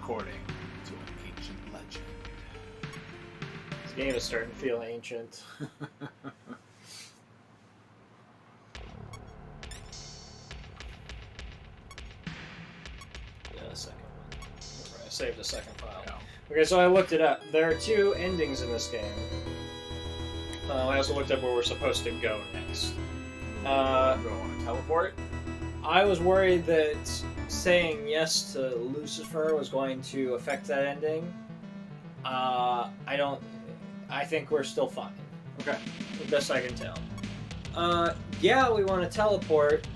according to an ancient legend. This game is starting to feel ancient. Yeah, a second one. I saved a second file. Yeah. Okay, so I looked it up. There are 2 endings in this game. I also looked up where we're supposed to go next. Go on a teleport? I was worried that saying yes to Lucifer was going to affect that ending. I think we're still fine. Okay. The best I can tell. Yeah, we want to teleport.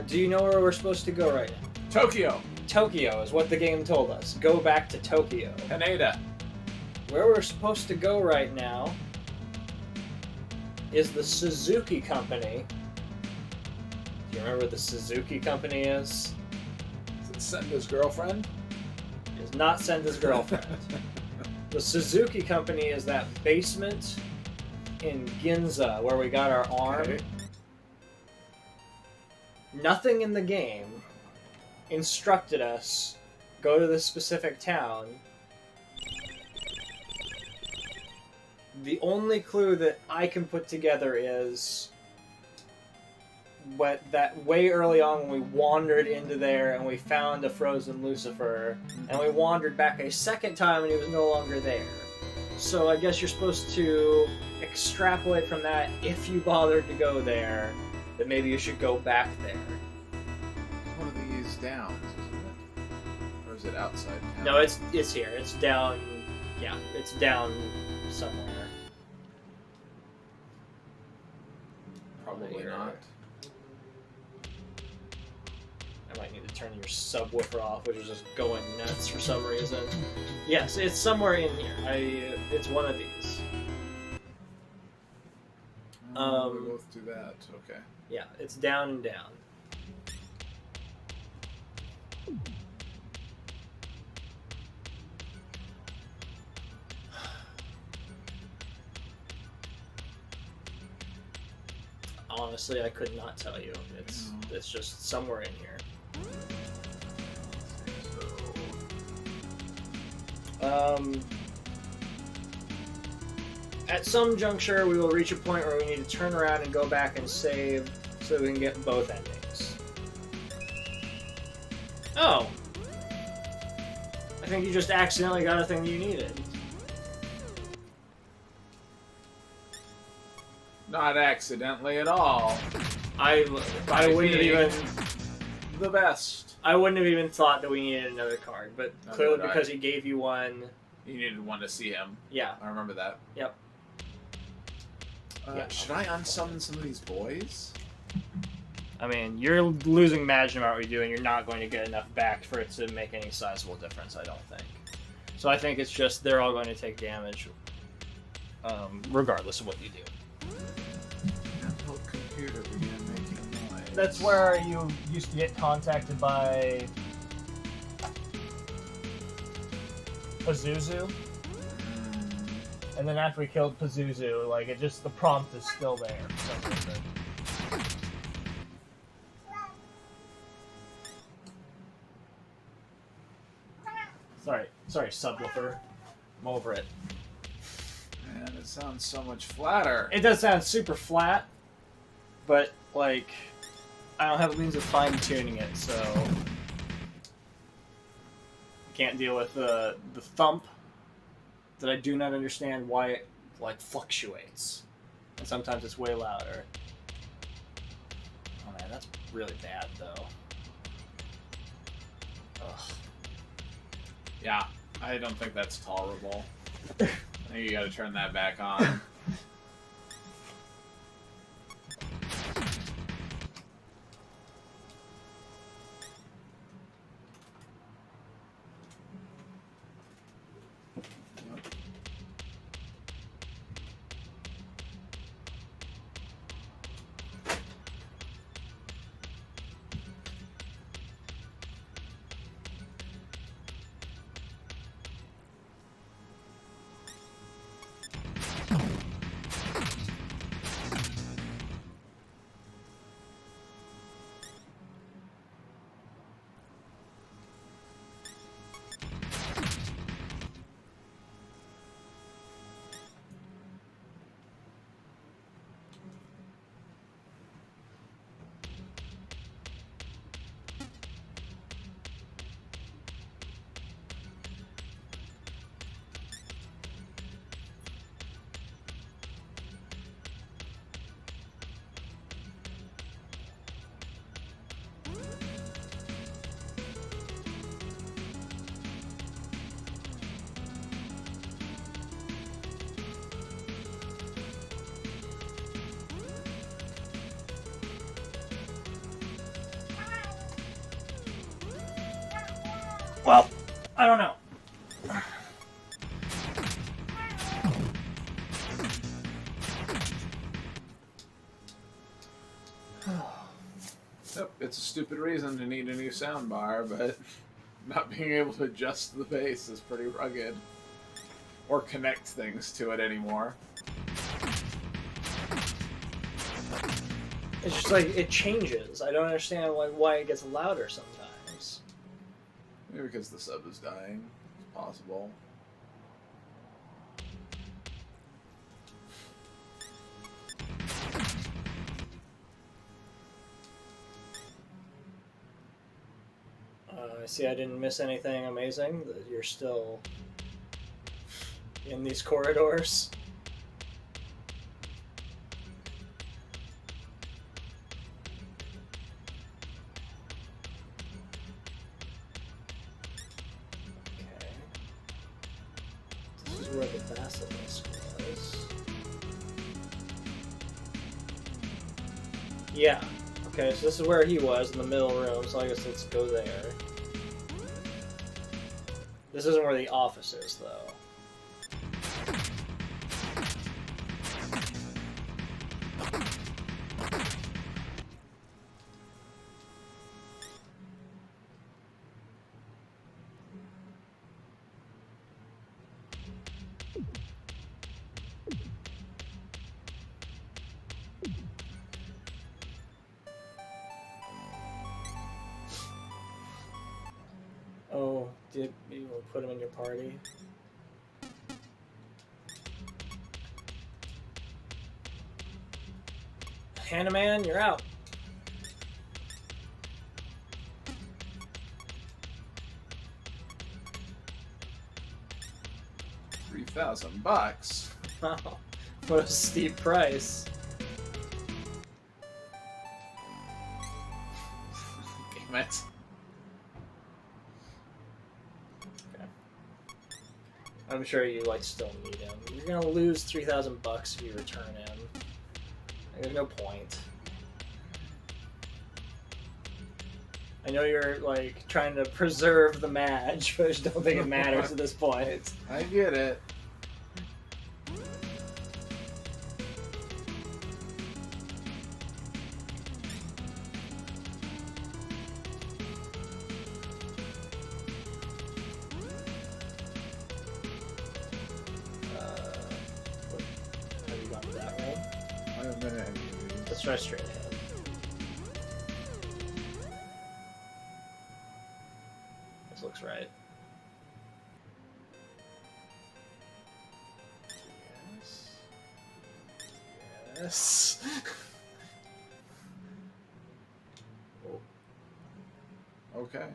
Do you know where we're supposed to go right now? Tokyo. Tokyo is what the game told us. Go back to Tokyo. Haneda. Where we're supposed to go right now is the Suzuki Company. Do you remember what the Suzuki Company is? Is it Senda's girlfriend? It is not Senda's girlfriend. The Suzuki Company is that basement in Ginza where we got our arm. Okay. Nothing in the game instructed us go to this specific town. The only clue that I can put together is that way early on when we wandered into there and we found a frozen Lucifer, and we wandered back a second time and he was no longer there. So I guess you're supposed to extrapolate from that, if you bothered to go there, that maybe you should go back there. One of these downs, isn't it? Or is it outside town? No, it's here. It's down. Yeah, it's down somewhere. Probably Here. not. I might need to turn your subwoofer off, which is just going nuts for some reason. Yes, it's somewhere in here. It's one of these. We both do that. Okay. Yeah, it's down and down. Honestly, I could not tell you. It's just somewhere in here. At some juncture, we will reach a point where we need to turn around and go back and save so that we can get both endings. Oh! I think you just accidentally got a thing you needed. Not accidentally at all. I wouldn't have even... The best. I wouldn't have even thought that we needed another card, but Neither clearly would I. because he gave you one... You needed one to see him. Yeah. I remember that. Yep. Yeah. Should I unsummon some of these boys? I mean, you're losing Magic what we do, and you're not going to get enough back for it to make any sizable difference, I don't think. So I think it's just they're all going to take damage, regardless of what you do. Handheld computer began making noise. That's where you used to get contacted by Pazuzu, and then after we killed Pazuzu, like the prompt is still there for some reason. Sorry, subwoofer. I'm over it. Man, it sounds so much flatter. It does sound super flat, but like I don't have a means of fine tuning it, so I can't deal with the thump that I do not understand why it like fluctuates, and sometimes it's way louder. Oh man, that's really bad though. Ugh. Yeah, I don't think that's tolerable. I think you gotta turn that back on. Well, I don't know. Yep, it's a stupid reason to need a new soundbar, but not being able to adjust the bass is pretty rugged. Or connect things to it anymore. It's just like, it changes. I don't understand why it gets louder sometimes. Maybe because the sub is dying. It's possible. I see I didn't miss anything amazing. That you're still in these corridors. Okay. This is where the basilisk was. Yeah. Okay, so this is where he was, in the middle room, so I guess let's go there. This isn't where the office is, though. Oh, did you put him in your party? Hannah Man, you're out. $3,000. Wow, what a steep price. Damn it. I'm sure you still need him. You're gonna lose $3,000 if you return him. There's no point. I know you're trying to preserve the match, but I just don't think it matters at this point. I get it. Have you gone to that room? I haven't been in any of these. Let's try straight ahead. This looks right. Yes. Yes. Oh. Okay.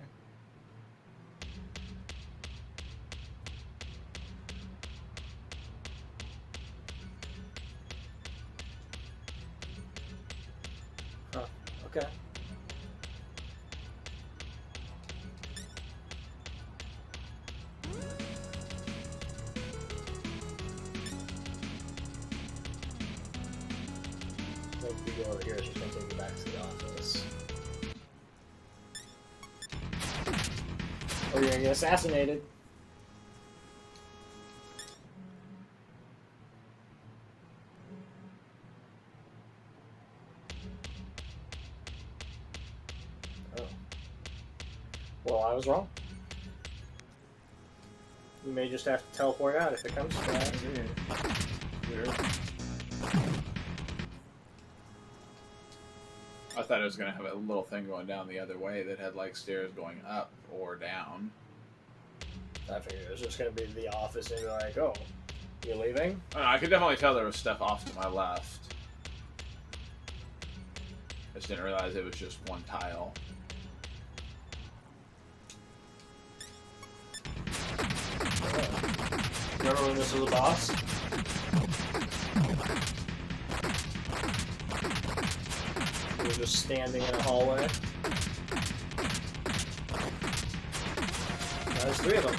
Huh. Okay. So if we go over here, it's just going to take you back to the office. Or you're going to get assassinated. Oh. Well, I was wrong. You may just have to teleport out if it comes to that. Weird. I thought it was going to have a little thing going down the other way that had stairs going up or down. I figured it was just going to be the office and be like, oh, you're leaving? I don't know, I could definitely tell there was stuff off to my left. I just didn't realize it was just one tile. Remember when this was a boss? We were just standing in a hallway. Now there's three of them.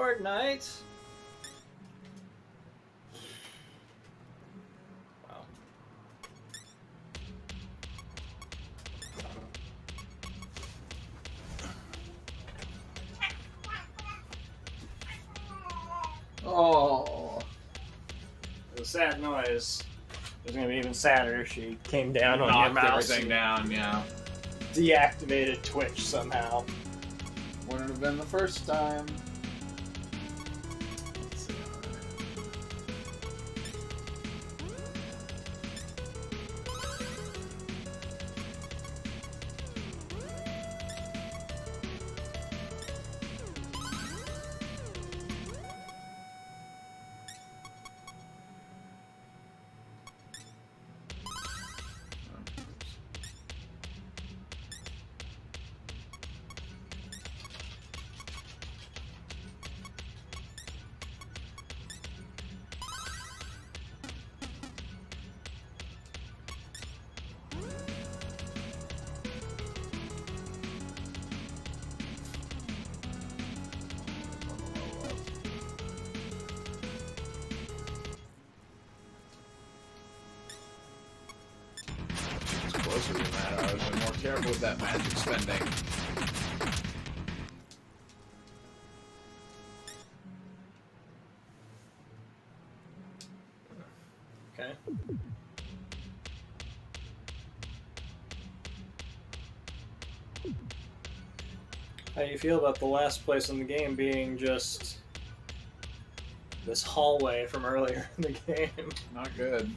Sword Knight. Wow. Oh. It was a sad noise. It was gonna be even sadder if she came down on your Knocked mouse everything down, yeah. deactivated Twitch somehow. Wouldn't have been the first time. Let's see. Closer than that, I would have been more careful with that magic spending. Okay. How do you feel about the last place in the game being just this hallway from earlier in the game? Not good.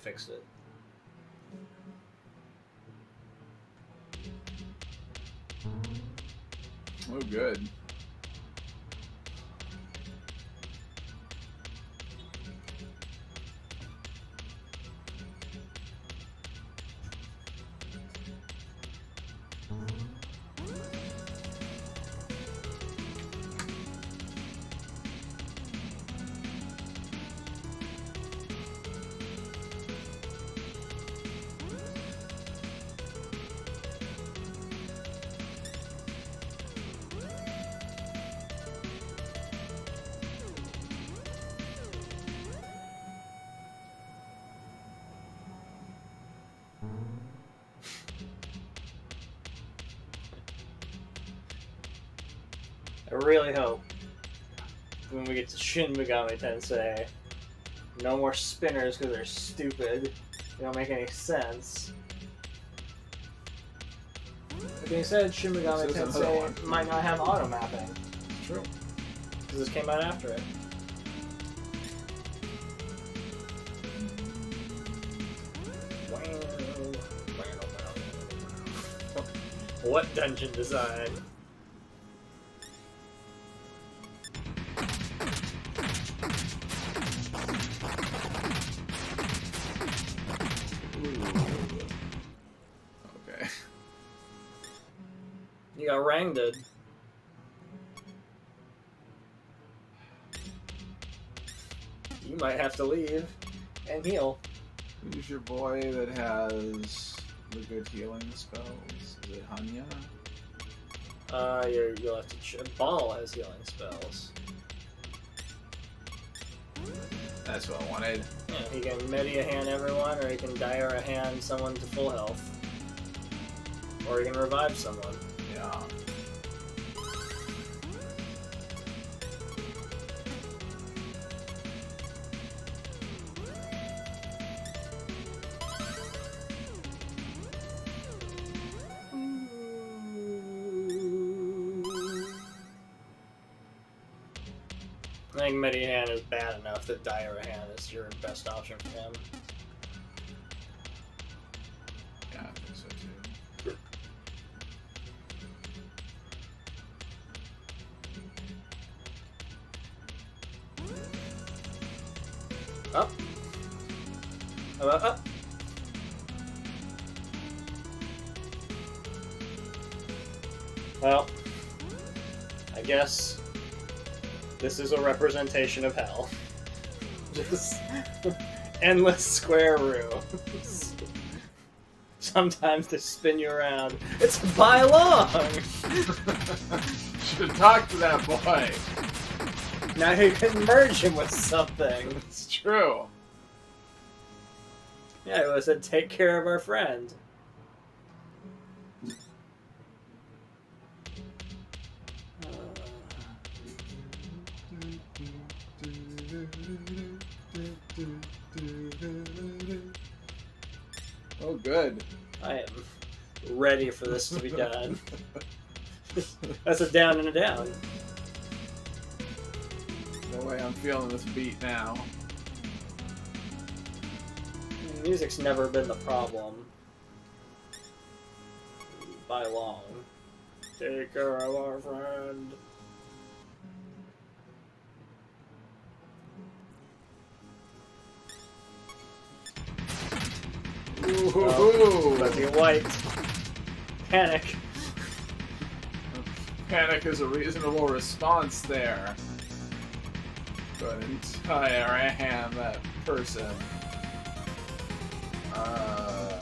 fixed it. Oh, good. I really hope when we get to Shin Megami Tensei, no more spinners because they're stupid. They don't make any sense. That being said, Shin Megami Tensei might not have auto mapping. True. Because this came out after it. What dungeon design? Okay. You got ranged. You might have to leave and heal. Who's your boy that has the good healing spells? Is it Hanya? You'll have to. Ball has healing spells. That's what I wanted. Yeah, he can Media Hand everyone, or he can Dire Hand someone to full health. Or he can revive someone. Yeah. I think Media Hand is bad enough that Dire Hand is your best option for him. Yeah, I think so too. Up. How about up? Well, I guess this is a representation of hell. Just endless square rooms. Sometimes they spin you around. It's by long! Should talk to that boy. Now you can merge him with something. It's true. Yeah, it was said, take care of our friend. Oh, good. I am ready for this to be done. That's a down and a down. No way I'm feeling this beat now. Music's never been the problem. By long. Take care of our friend. Ooh. About to get wiped. Panic. Panic is a reasonable response there. But entire hand that person. Yeah,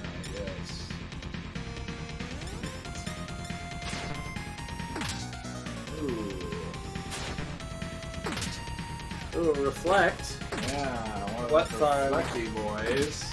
I guess. Ooh, reflect. Yeah, one of What the fun. lucky boys.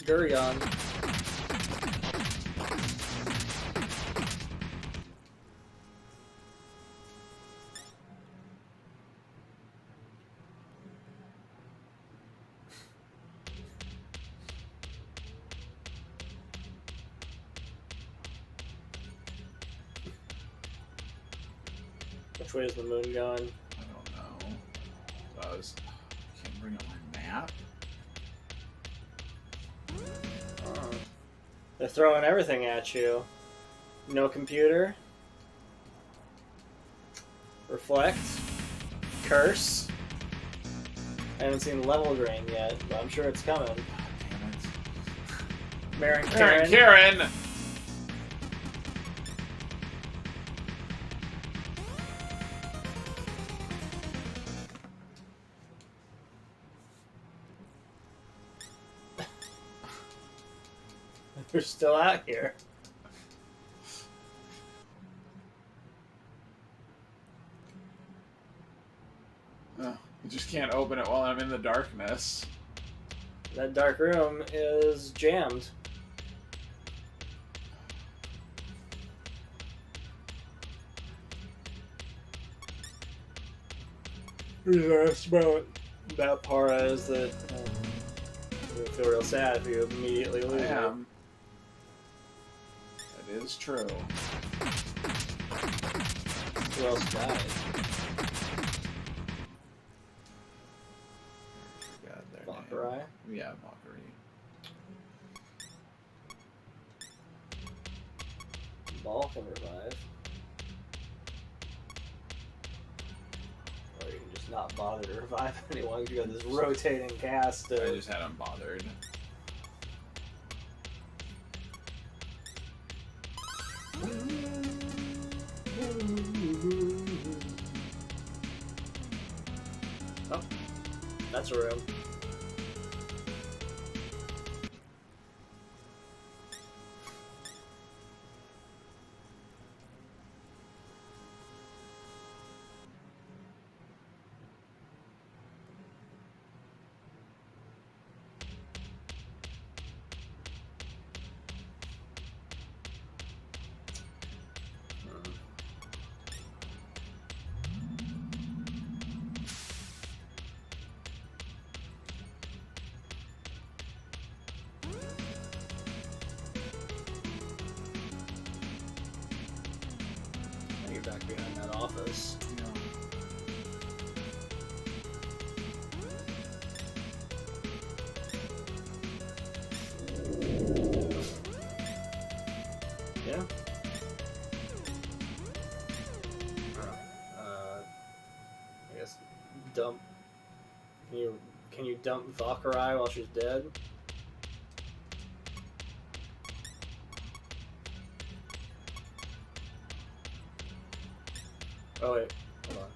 Durian. Which way is the moon going? I don't know. So I can't bring up my map. Oh. They're throwing everything at you. No computer. Reflect. Curse. I haven't seen level drain yet, but I'm sure it's coming. Damn it. Marin Karen. Karen! They're still out here. You just can't open it while I'm in the darkness. That dark room is jammed. About Para is that you feel real sad if you immediately lose it. That is true. Who else died? Forgot their Valkyrie? name. Yeah, Valkyrie. Ball can revive. Or you can just not bother to revive anyone. You got this rotating cast of... I just had unbothered. Oh, that's a room. Back behind that office. Yeah. I guess dump. Can you dump Valkyrie while she's dead? Oh wait, hold on.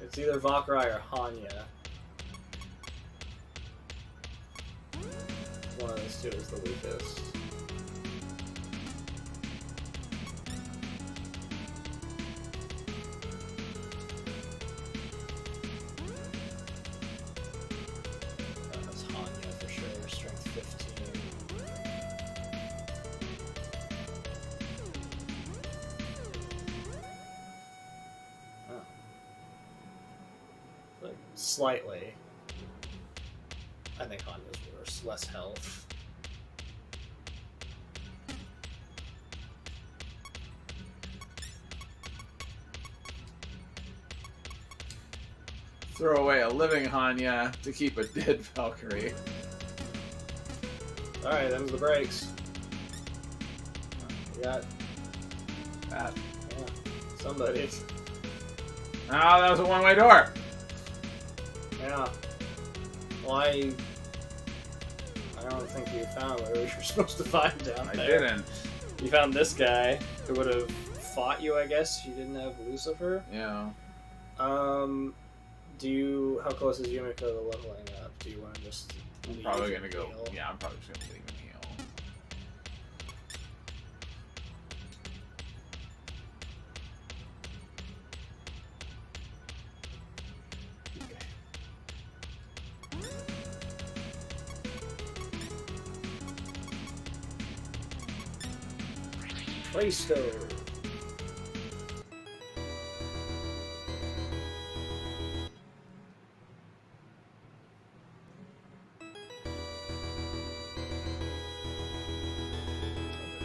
It's either Valkyrie or Hanya. One of those two is the weakest. That's Hanya for sure, strength 15. Like, slightly. I think Hanya's worse. Less health. Throw away a living Hanya to keep a dead Valkyrie. Alright, them's the breaks. We got... That. Yeah, somebody's. Oh, that was a one-way door! Yeah. Well, I don't think you found what you were supposed to find down I there. didn't. You found this guy who would have fought you, I guess. You didn't have Lucifer. Yeah. How close is Yumiko to leveling up? Do you want to just I'm leave probably and gonna go. heal? Yeah, I'm probably just gonna leave and heal. Clay stove. There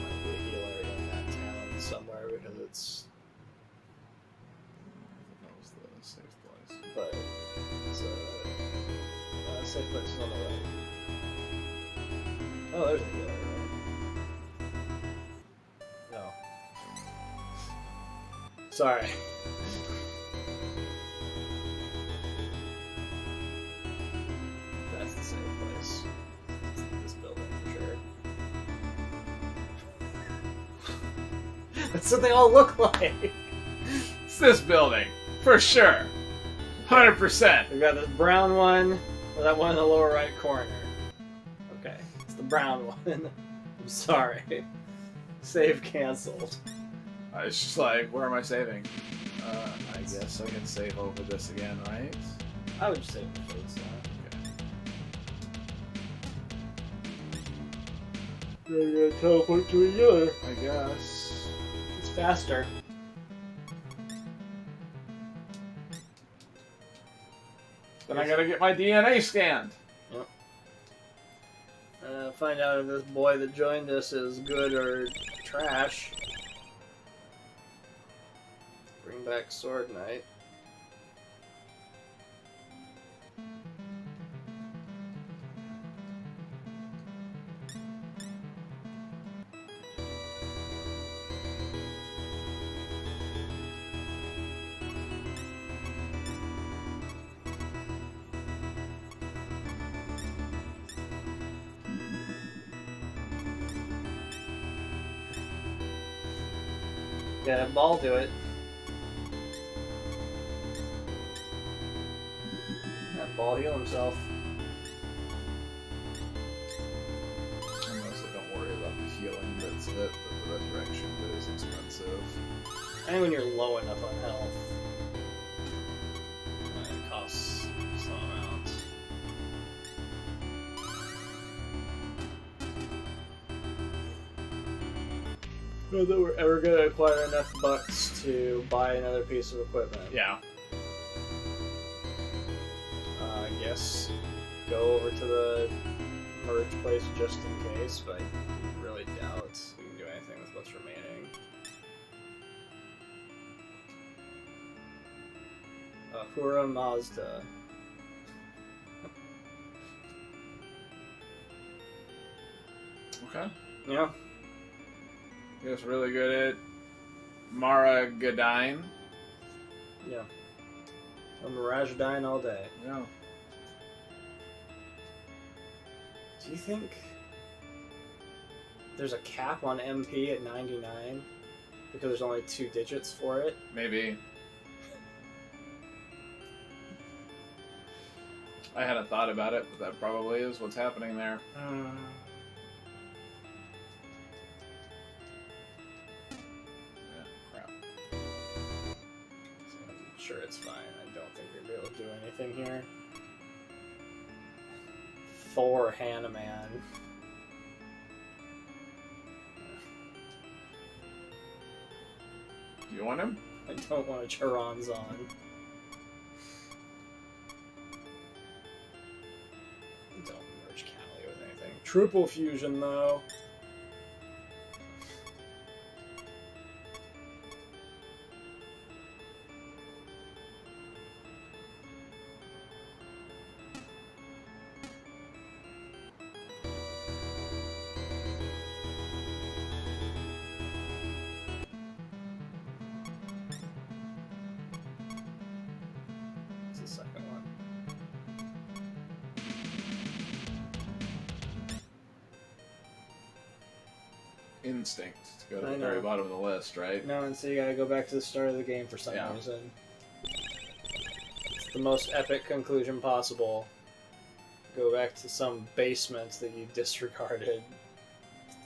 might be a healer in that town somewhere because it's. That was the safe place. But it's safe place is on the right. Oh, there's a healer. No. Sorry. That's the safe place. It's this building for sure. That's what they all look like. It's this building, for sure. 100%. We've got this brown one, or that one in the lower right corner. Okay, it's the brown one. I'm sorry. Save canceled. I was just like, where am I saving? I guess I can save over this again, right? I would just save the food slot. Okay. You're gonna teleport to a healer. I guess. It's faster. Then I gotta get my DNA scanned. Yep. Find out if this boy that joined us is good or trash. Bring back Sword Knight. Yeah, have Ball do it. Have Ball heal himself. Honestly, don't worry about the healing bits of it, but the resurrection bit is expensive. And when you're low enough on health, it costs some amount. Not that we're ever going to acquire enough bucks to buy another piece of equipment. Yeah. I guess go over to the merge place just in case, but I really doubt we can do anything with what's remaining. Ahura Mazda. Okay. Yeah. He was really good at Mara Gadine. Yeah. I'm Mirage-Dine all day. Yeah. Do you think there's a cap on MP at 99? Because there's only 2 digits for it? Maybe. I hadn't thought about it, but that probably is what's happening there. Yeah, crap. I'm sure it's fine. I don't think we'll be able to do anything here. Thor Hanneman. Do you want him? I don't want a Charonzon. Don't merge Callie with anything. Triple fusion, though. It's the second one. Instinct to go to I the very know. bottom of the list, right? No, and so you gotta go back to the start of the game for some Yeah. reason. It's the most epic conclusion possible. Go back to some basement that you disregarded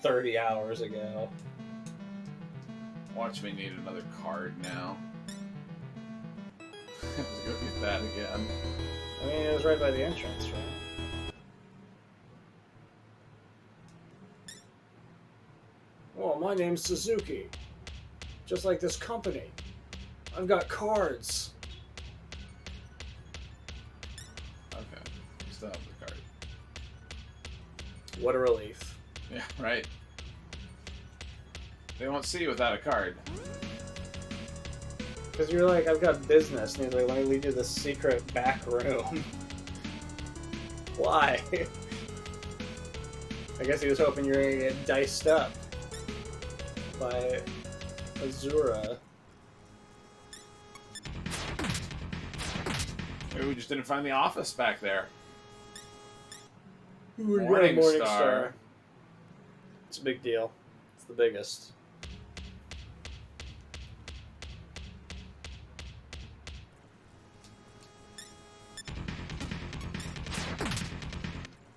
30 hours ago. Watch me need another card now. Let's go get that again. I mean, it was right by the entrance, right? Oh, My name's Suzuki. Just like this company. I've got cards. Okay. You still have the card. What a relief. Yeah, right. They won't see you without a card. Because you're like, I've got business. And he's like, let me lead you to this secret back room. Why? I guess he was hoping you were going to get diced up by Azura. Maybe we just didn't find the office back there. Morning Star. It's a big deal. It's the biggest.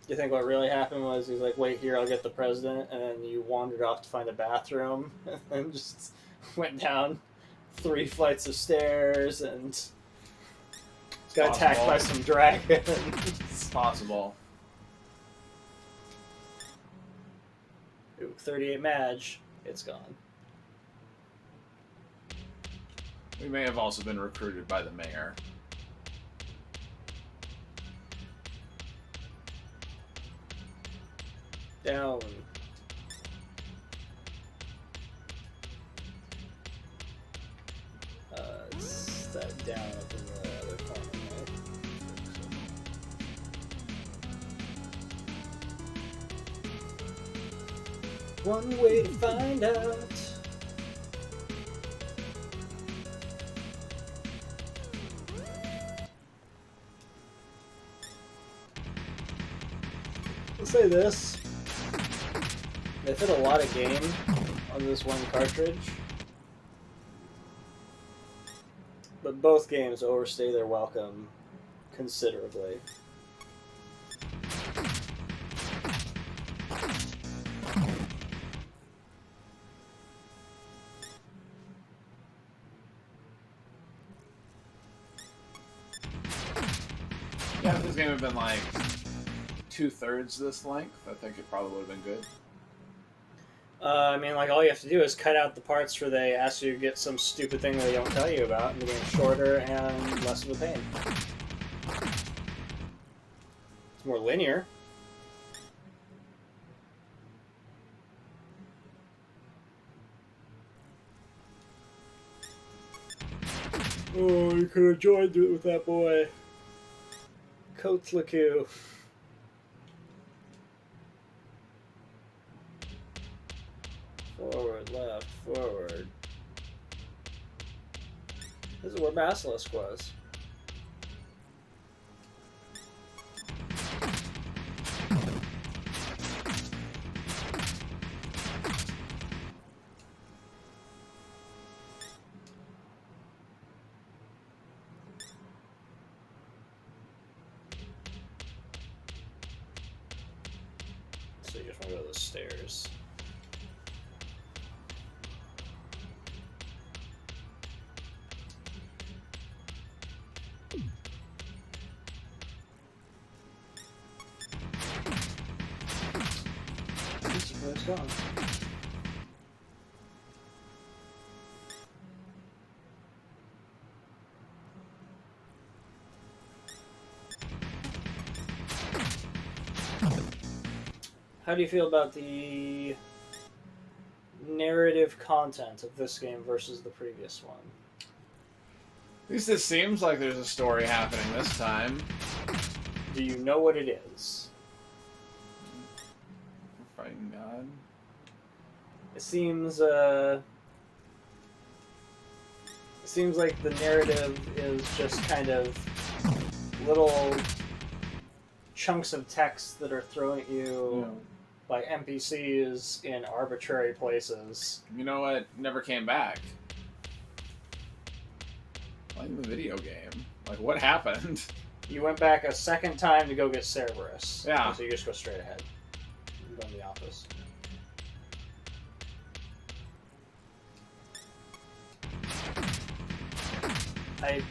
You think what really happened was he's like, wait here, I'll get the president, and then you wandered off to find a bathroom and just went down 3 flights of stairs and got attacked by some dragons. It's possible. Ooh, 38 Madge. It's gone. We may have also been recruited by the mayor. Down. It's that down up in the other corner, right? One way to find out. I'll say this. They fit a lot of game on this one cartridge, but both games overstay their welcome considerably. Yeah, if this game had been like 2/3 this length, I think it probably would have been good. I mean, like, all you have to do is cut out the parts where they ask you to get some stupid thing that they don't tell you about, and the game's shorter and less of a pain. It's more linear. Oh, you could have joined it with that boy. Kotzlaku. Forward, left, forward. This is where Basilisk was. So you just want to go to the stairs. It's gone. How do you feel about the narrative content of this game versus the previous one? At least it seems like there's a story happening this time. Do you know what it is? We're fighting God. It seems like the narrative is just kind of little chunks of text that are thrown at you by NPCs in arbitrary places. You know what? Never came back. Like in the video game. Like, what happened? You went back a second time to go get Cerberus. Yeah. So you just go straight ahead. You go in the office.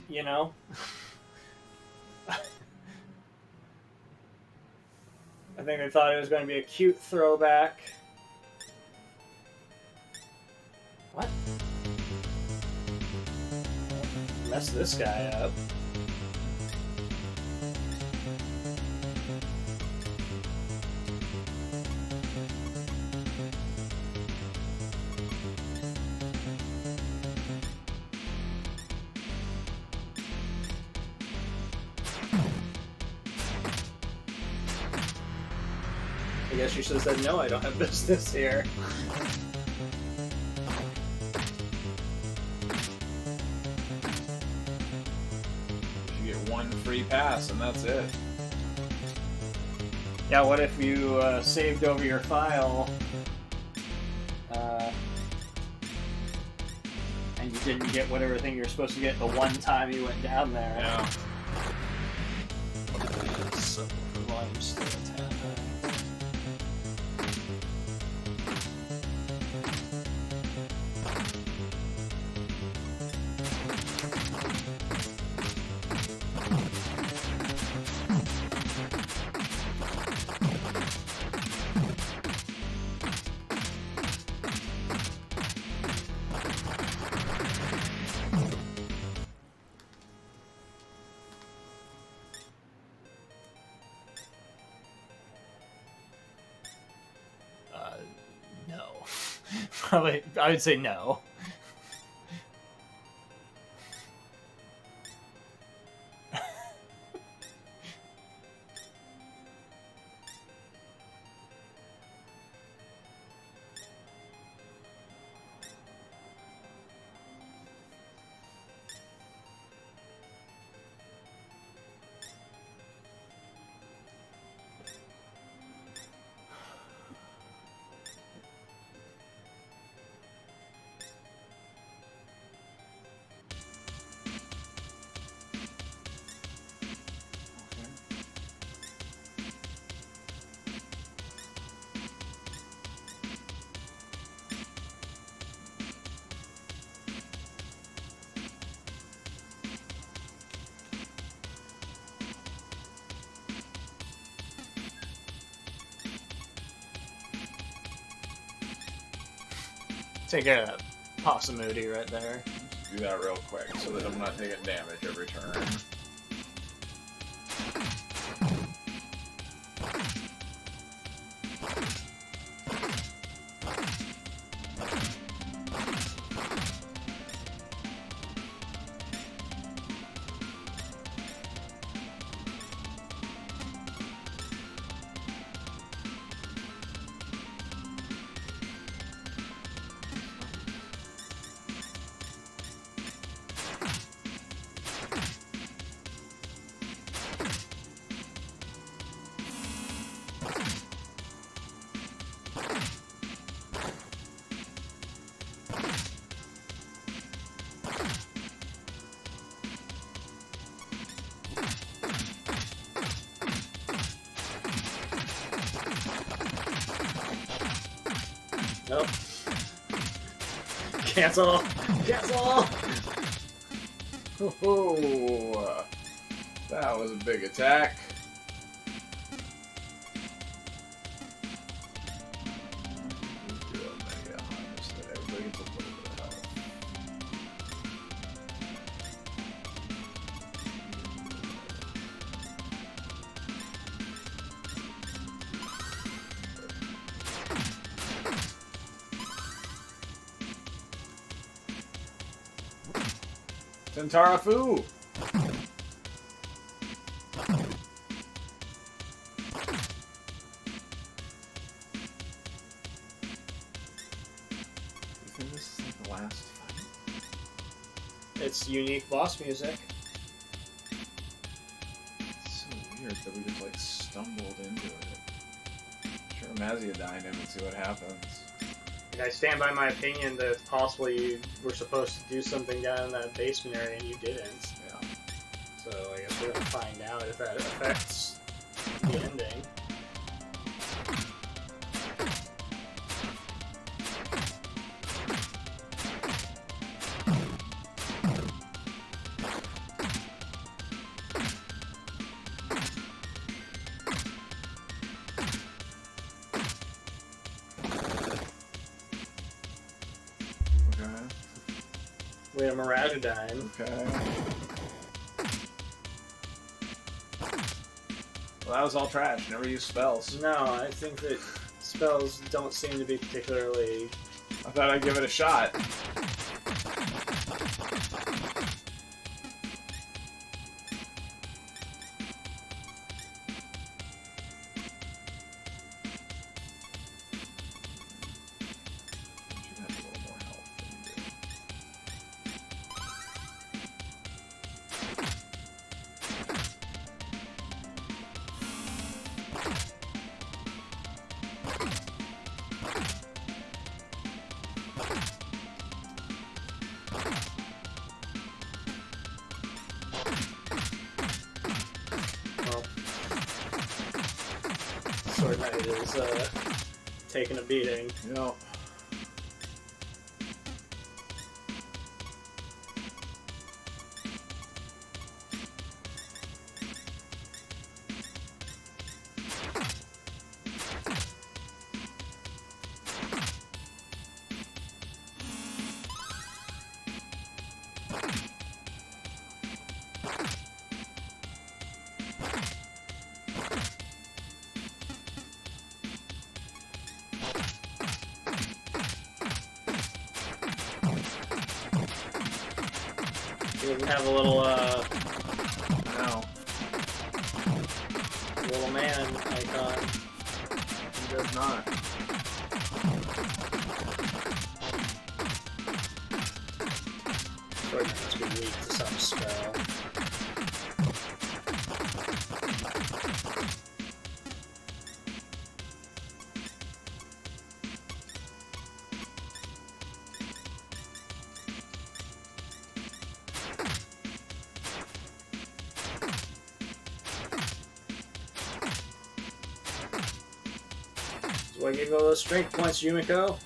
You know... I think they thought it was going to be a cute throwback mess this guy up. I guess you should have said, no, I don't have business here. You get one free pass, and that's it. Yeah, what if you saved over your file and you didn't get whatever thing you were supposed to get the one time you went down there? Yeah. So, volume still a tad high. No. Probably, I would say no. Take care of that possibility right there. Do that real quick so that I'm not taking damage every turn. Nope. Cancel! Cancel! Oh, that was a big attack. Everybody gets a little bit of health. Tentarafu! I think this is like the last fight. It's unique boss music. It's so weird that we just like stumbled into it. Sure, Mazia dine him and see what happens. And I stand by my opinion that it's possible you were supposed to do something down in that basement area and you didn't. Yeah. So I guess we're gonna find out if that affects the ending. We had a Miradodyne. Okay. Well, that was all trash. Never used spells. No, I think that spells don't seem to be particularly... I thought I'd give it a shot. Should have a little more health than you do. Well, Sword Knight is taking a beating. Yep. He doesn't have a little, No. little man icon. He does not. Sword Knight must be weak to some spell. So I give you all those strength points, Yumiko.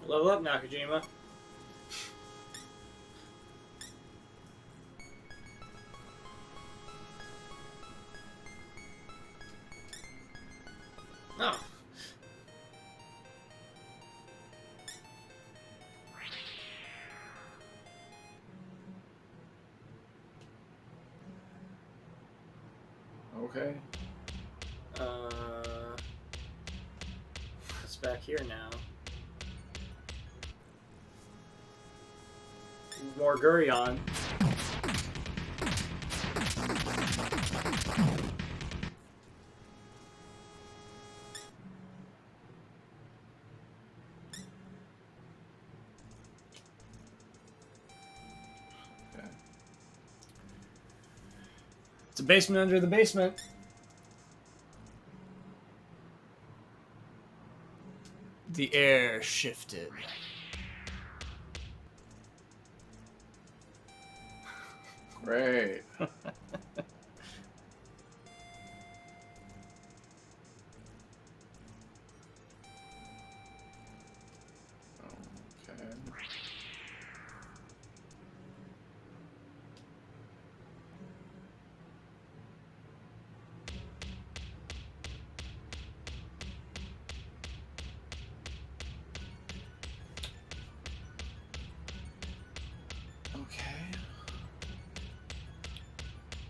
Level up, Nakajima. Oh. Okay. It's back here now. More Gurion. Okay. It's a basement under the basement. The air shifted. Great. Okay. Okay.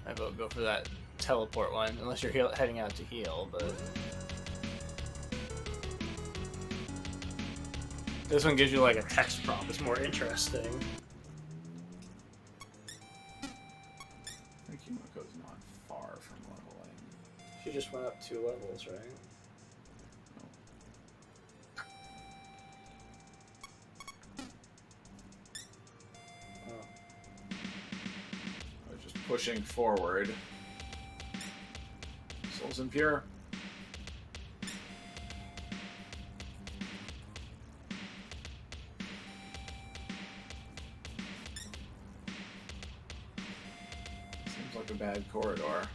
I vote go for that teleport one, unless you're heading out to heal, but... This one gives you like a text prompt, it's more interesting. I think Kyuuyaku's not far from leveling. She just went up 2 levels, right? I was just pushing forward. Soul's impure. Seems like a bad corridor.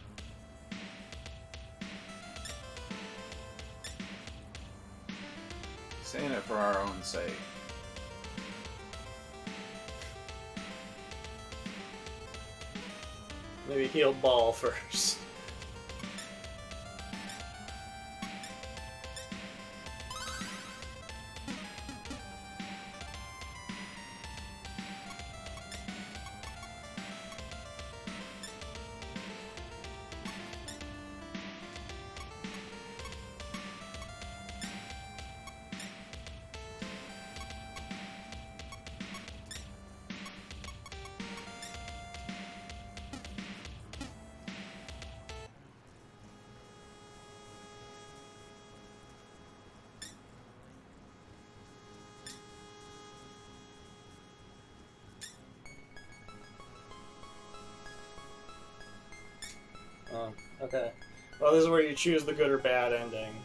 Saying it for our own sake. Maybe heal Ball first. Oh, okay. Well, this is where you choose the good or bad ending.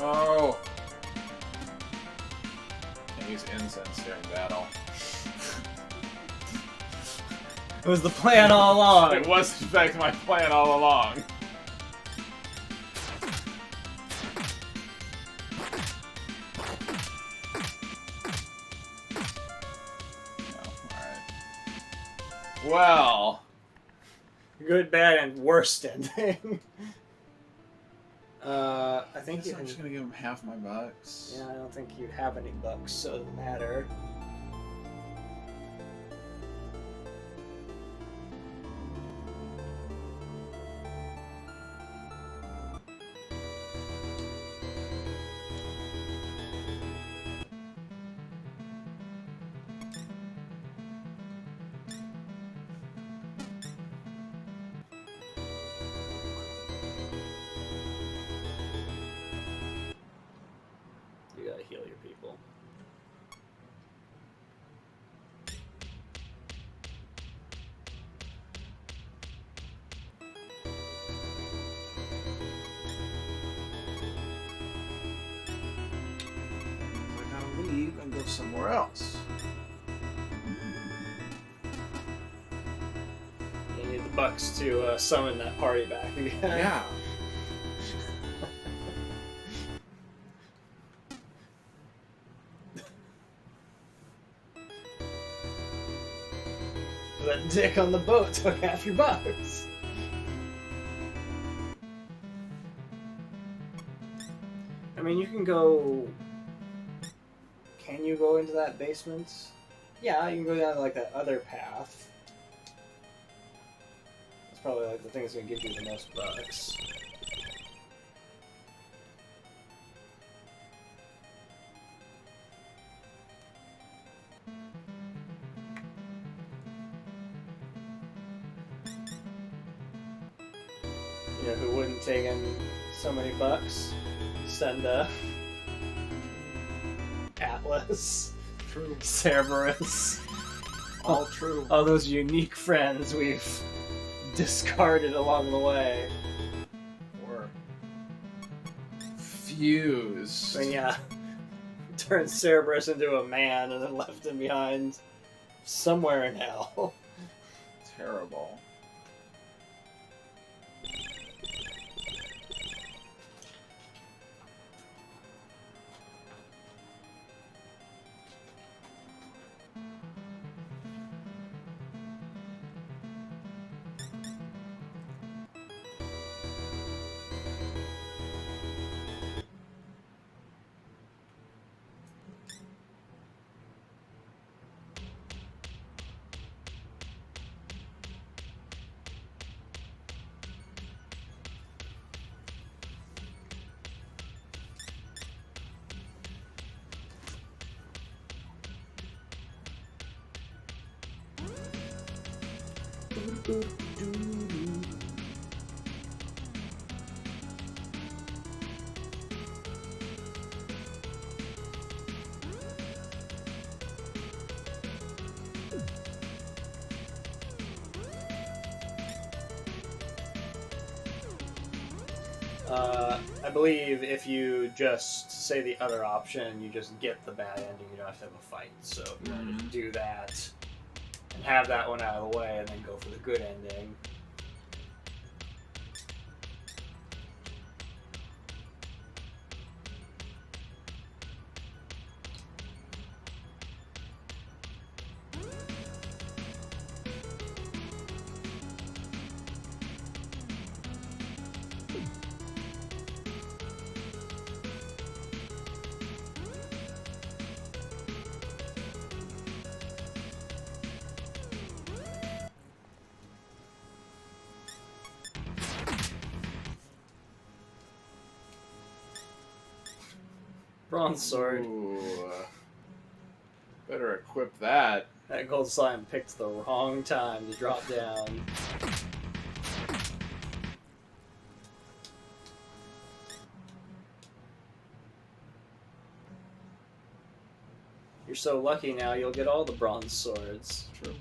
Oh! Can't use incense during battle. It was the plan all along. It was, in fact, my plan all along. Well, good, bad, and worst ending. I think I'm just gonna give him half my bucks. Yeah, I don't think you have any bucks, so it doesn't matter. You gotta heal your people. I gotta leave and go somewhere else. You need the bucks to summon that party back again. Yeah. That dick on the boat took half your bucks. I mean, you can go... Can you go into that basement? Yeah, you can go down like that other path. That's probably like the thing that's gonna give you the most bucks. You know who wouldn't take in so many bucks? Send Atlas. True. Cerberus. All true. All those unique friends we've discarded along the way. Or fused. I mean, yeah. Turned Cerberus into a man and then left him behind somewhere in hell. Terrible. I believe if you just say the other option, you just get the bad ending. You don't have to have a fight. So if you want to just do that and have that one out of the way, and then go for the good ending. Bronze sword. Ooh, better equip that. That gold slime picked the wrong time to drop down. You're so lucky now, you'll get all the bronze swords. True.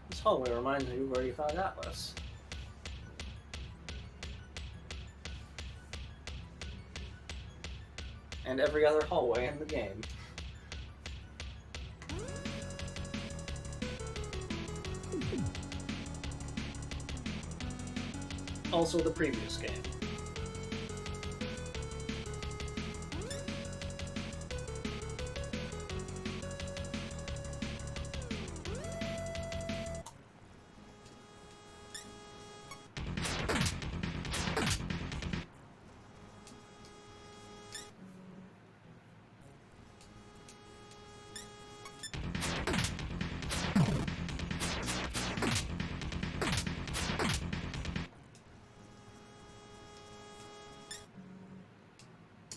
This hallway reminds me of where you found Atlas. And every other hallway in the game. Also the previous game.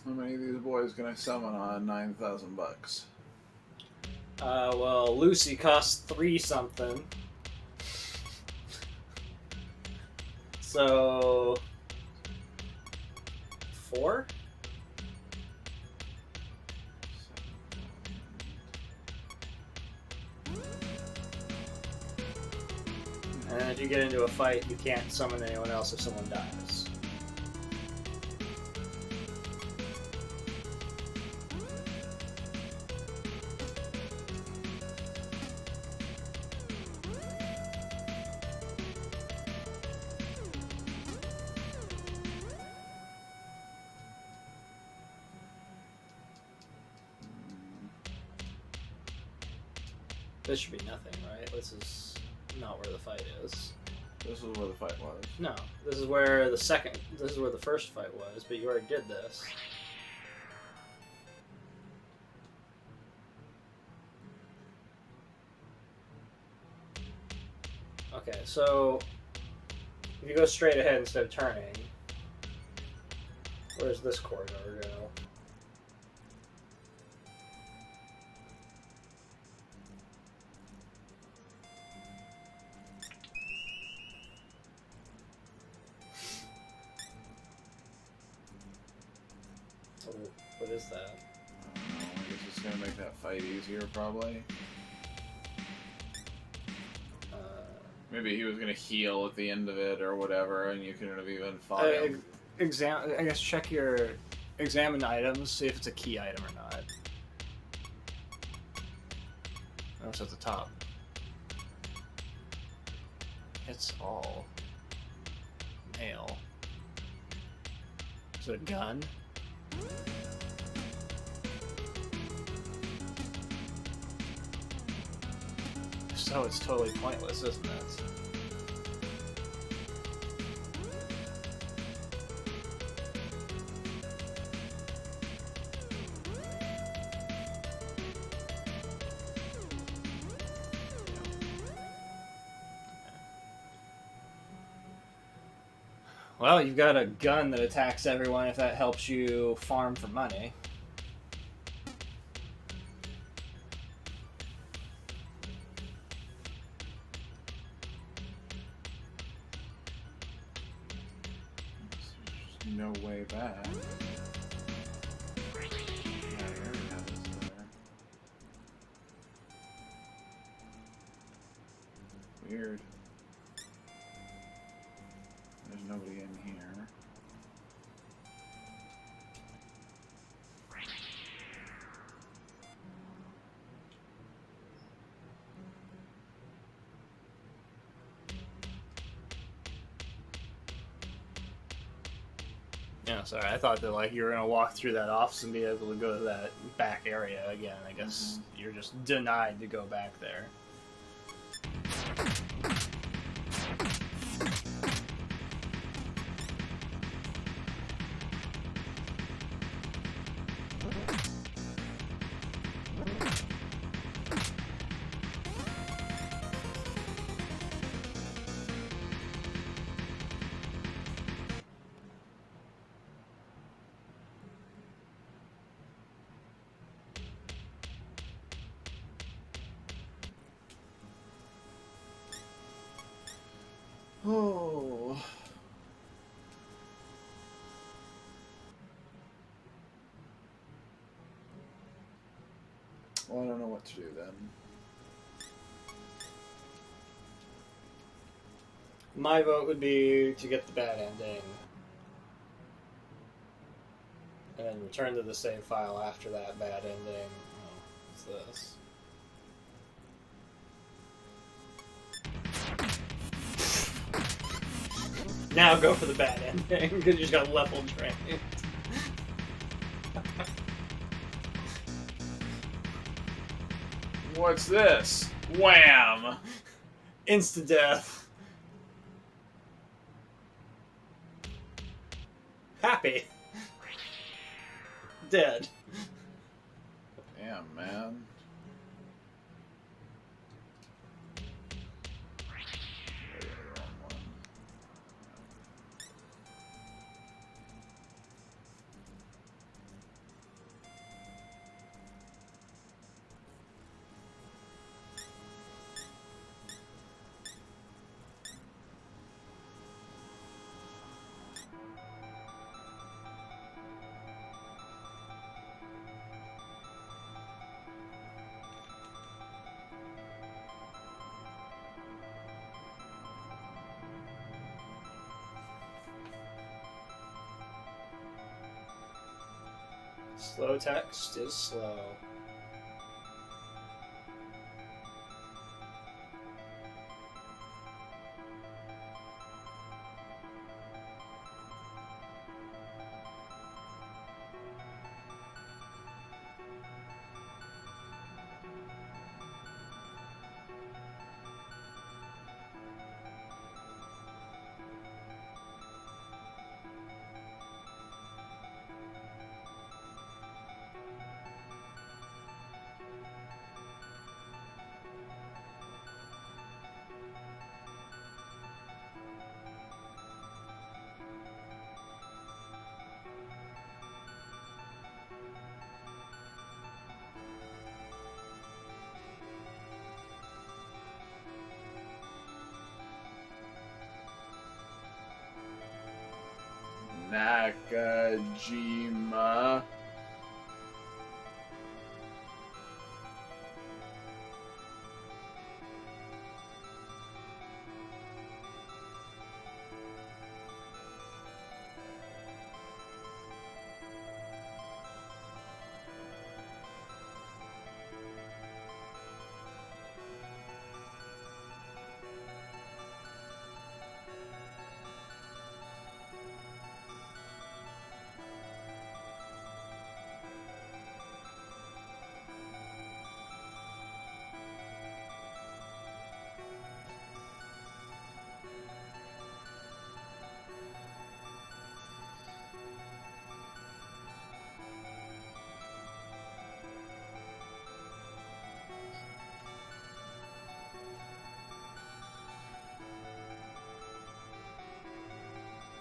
How many of these boys can I summon on $9,000? Well, Lucy costs 3 something. So 4? And then if you get into a fight, you can't summon anyone else if someone dies. This should be nothing, right? This is not where the fight is. This is where the fight was. No, this is where the first fight was, but you already did this. Okay, so if you go straight ahead instead of turning, where's this corridor go? What is that? I guess it's gonna make that fight easier, probably. Maybe he was gonna heal at the end of it or whatever, and you couldn't have even fought him. I guess check your examine items, see if it's a key item or not. Oh, it's at the top. It's all mail. Is it a gun? So it's totally pointless, isn't it? Well, you've got a gun that attacks everyone if that helps you farm for money. No way back. Yeah, I already have this there. Weird. There's nobody in here. Yeah, sorry. I thought that like you were gonna walk through that office and be able to go to that back area again. I guess you're just denied to go back there. Oh. Well, I don't know what to do then. My vote would be to get the bad ending. And then return to the save file after that bad ending. Oh, what's this? Now go for the bad ending, because you just got level drained. What's this? Wham! Insta-death. Happy. Dead. Damn, man. Slow text is slow. Nakajima.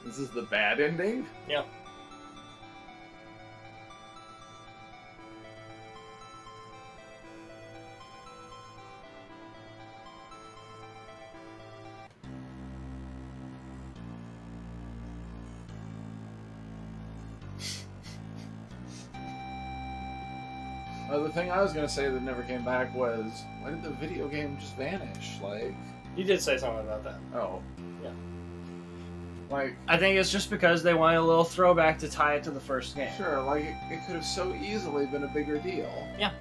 This is the bad ending? Yep. The thing I was gonna say that never came back was, why did the video game just vanish? Like, You did say something about that. oh, Yeah. like, I think it's just because they wanted a little throwback to tie it to the first game. sure, like it could have so easily been a bigger deal. Yeah.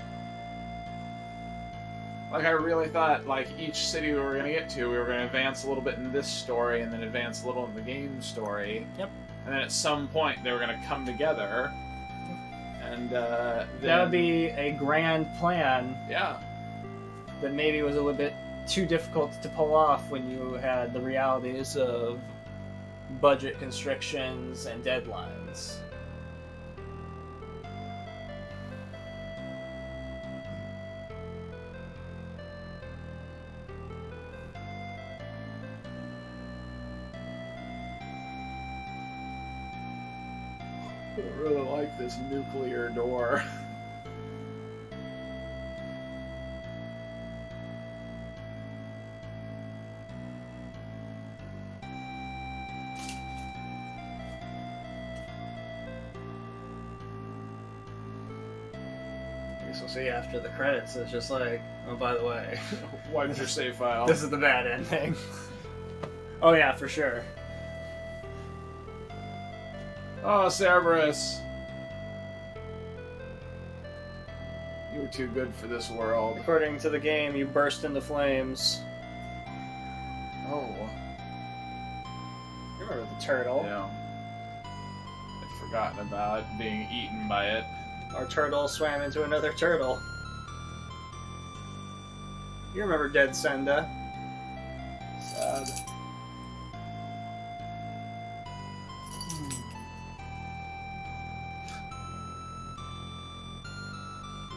Like, I really thought, like, each city we were gonna get to, we were gonna advance a little bit in this story, and then advance a little in the game story. Yep. And then at some point, they were gonna come together. And then, That would be a grand plan yeah. that maybe was a little bit too difficult to pull off when you had the realities of budget constrictions and deadlines. I don't really like this nuclear door. I guess we'll see after the credits. It's just like, oh, by the way, Wipe your save file. this is the bad ending. Oh yeah, for sure. Oh, Cerberus. You were too good for this world. According to the game, you burst into flames. Oh. You remember the turtle? Yeah. I'd forgotten about being eaten by it. Our turtle swam into another turtle. You remember Dead Senda? Sad.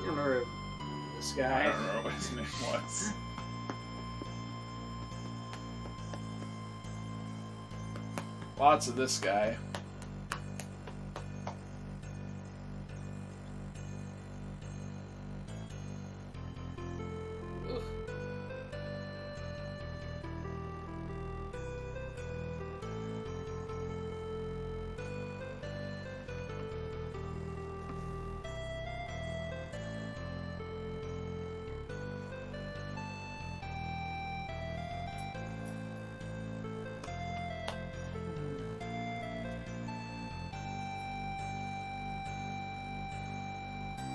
You remember this I guy? don't remember what his name was. Lots of this guy.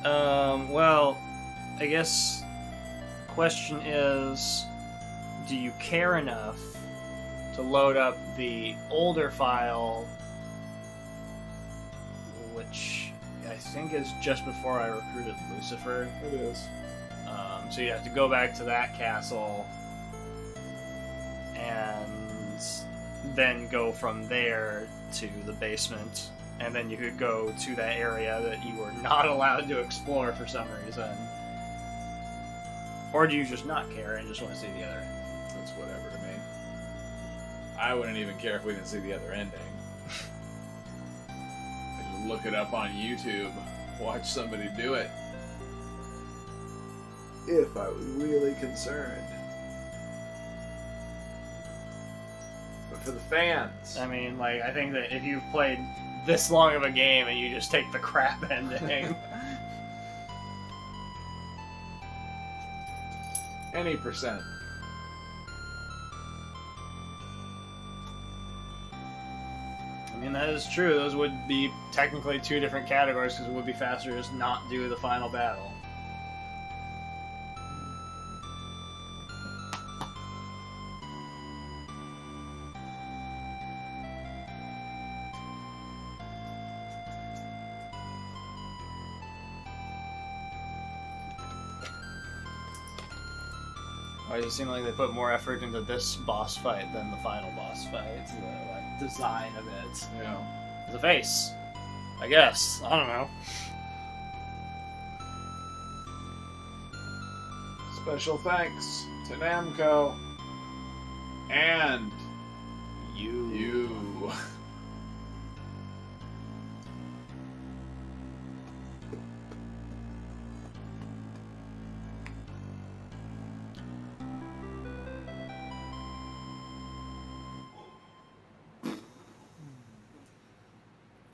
Well, I guess question is, do you care enough to load up the older file, which I think is just before I recruited Lucifer? It is. So you have to go back to that castle and then go from there to the basement. And then you could go to that area that you were not allowed to explore for some reason. Or do you just not care and just want to see the other? That's whatever to me. I wouldn't even care if we didn't see the other ending. I just look it up on YouTube, watch somebody do it. If I was really concerned. But for the fans. I mean, like, I think that if you've played this long of a game and you just take the crap ending. Any percent. I mean, that is true. Those would be technically two different categories because it would be faster to just not do the final battle. Why does it seem like they put more effort into this boss fight than the final boss fight? The like design of it. Yeah. The face, I guess. I don't know. Special thanks to Namco and you.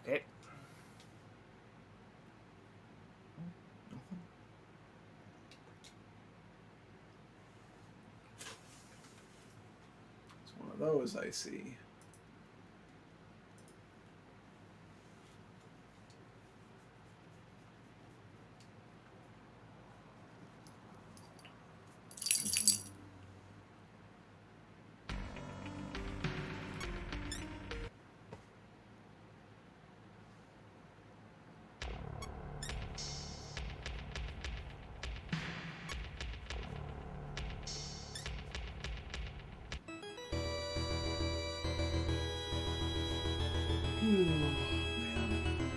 Okay. those I see.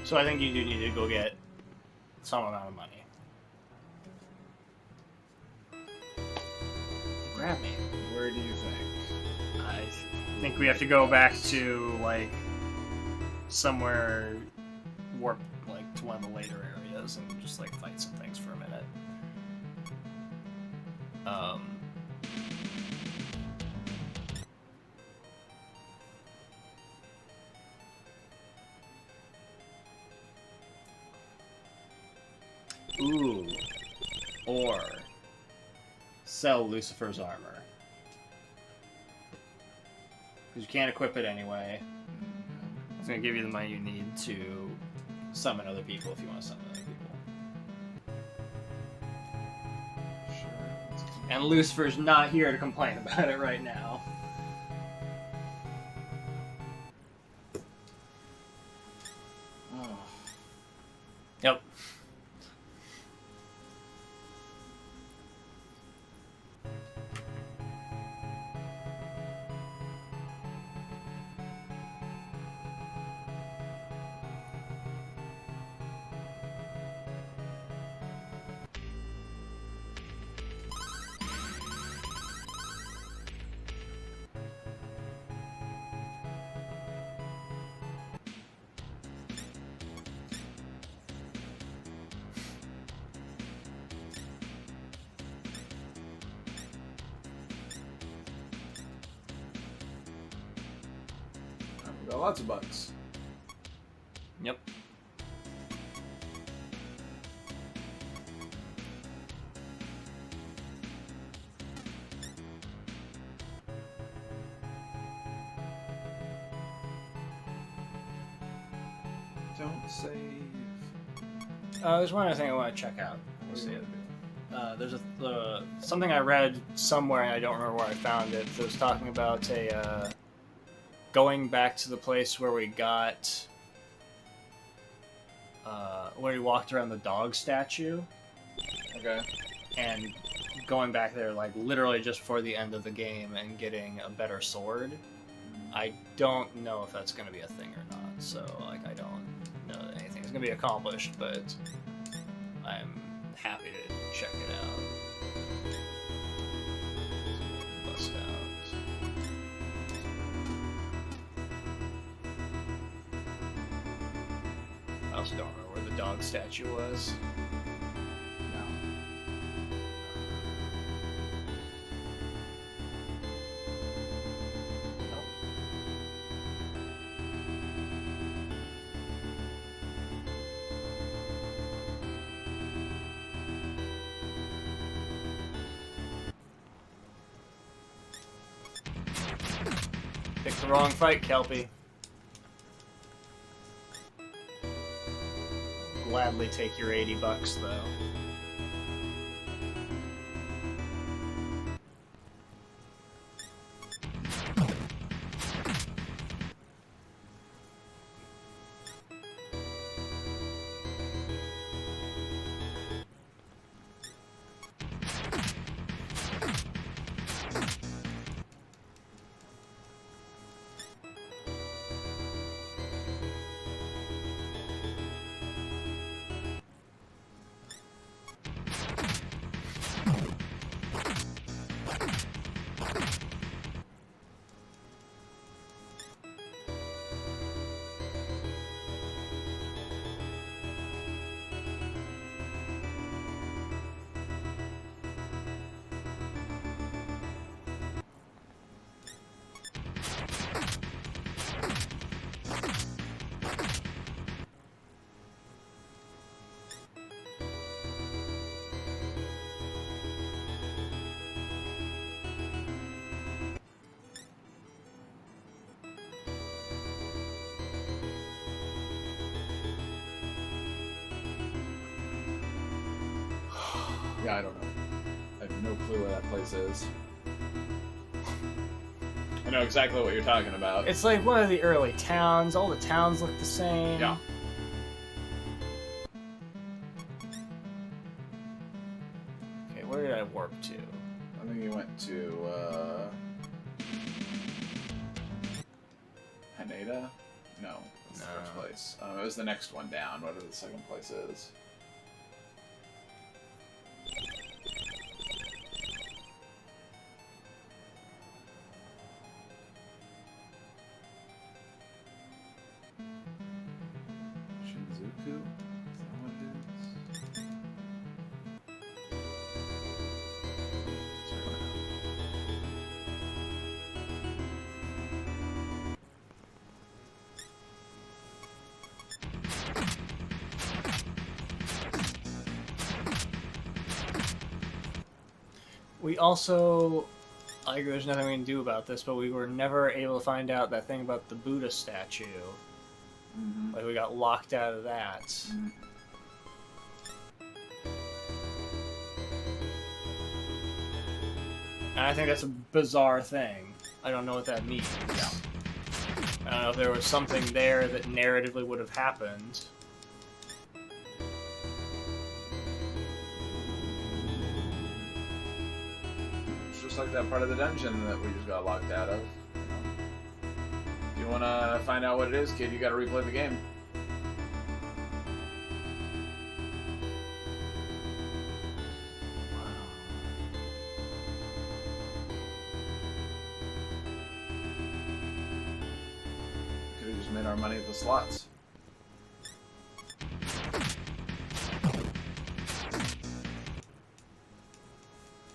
So I think you do need to go get some amount of money. Grab me. Where do you think? I think we have to go back to, like, somewhere warp, like, to one of the later areas and just, like, fight some things for a minute. Ooh. Or sell Lucifer's armor. Because you can't equip it anyway. It's going to give you the money you need to summon other people if you want to summon other people. Sure. And Lucifer's not here to complain about it right now. Oh. Yep. We've got lots of bugs. Yep. Don't save. There's one other thing I want to check out. We'll see it. There's something I read somewhere, and I don't remember where I found it. That was talking about going back to the place where we got where we walked around the dog statue. Okay. And going back there, like, literally just before the end of the game and getting a better sword. I don't know if that's going to be a thing or not, so, like, I don't know that anything's going to be accomplished, but I'm happy to check it out. Bust out. I also don't remember where the dog statue was. No. Picked the wrong fight, Kelpie. Gladly take your $80 though. Yeah, I don't know. I have no clue where that place is. I know exactly what you're talking about. It's like one of the early towns. All the towns look the same. Yeah. Okay, where did I warp to? I think you went to, Haneda? No, that's the first place. It was the next one down, whatever the second place is. Shinjuku? Is that what it is? We also, like, there's nothing we can do about this, but we were never able to find out that thing about the Buddha statue. Mm-hmm. Like, we got locked out of that. Mm-hmm. And I think that's a bizarre thing. I don't know what that means. Yeah. I don't know if there was something there that narratively would have happened. It's just like that part of the dungeon that we just got locked out of. If you want to find out what it is, kid, you got to replay the game. Could have just made our money at the slots.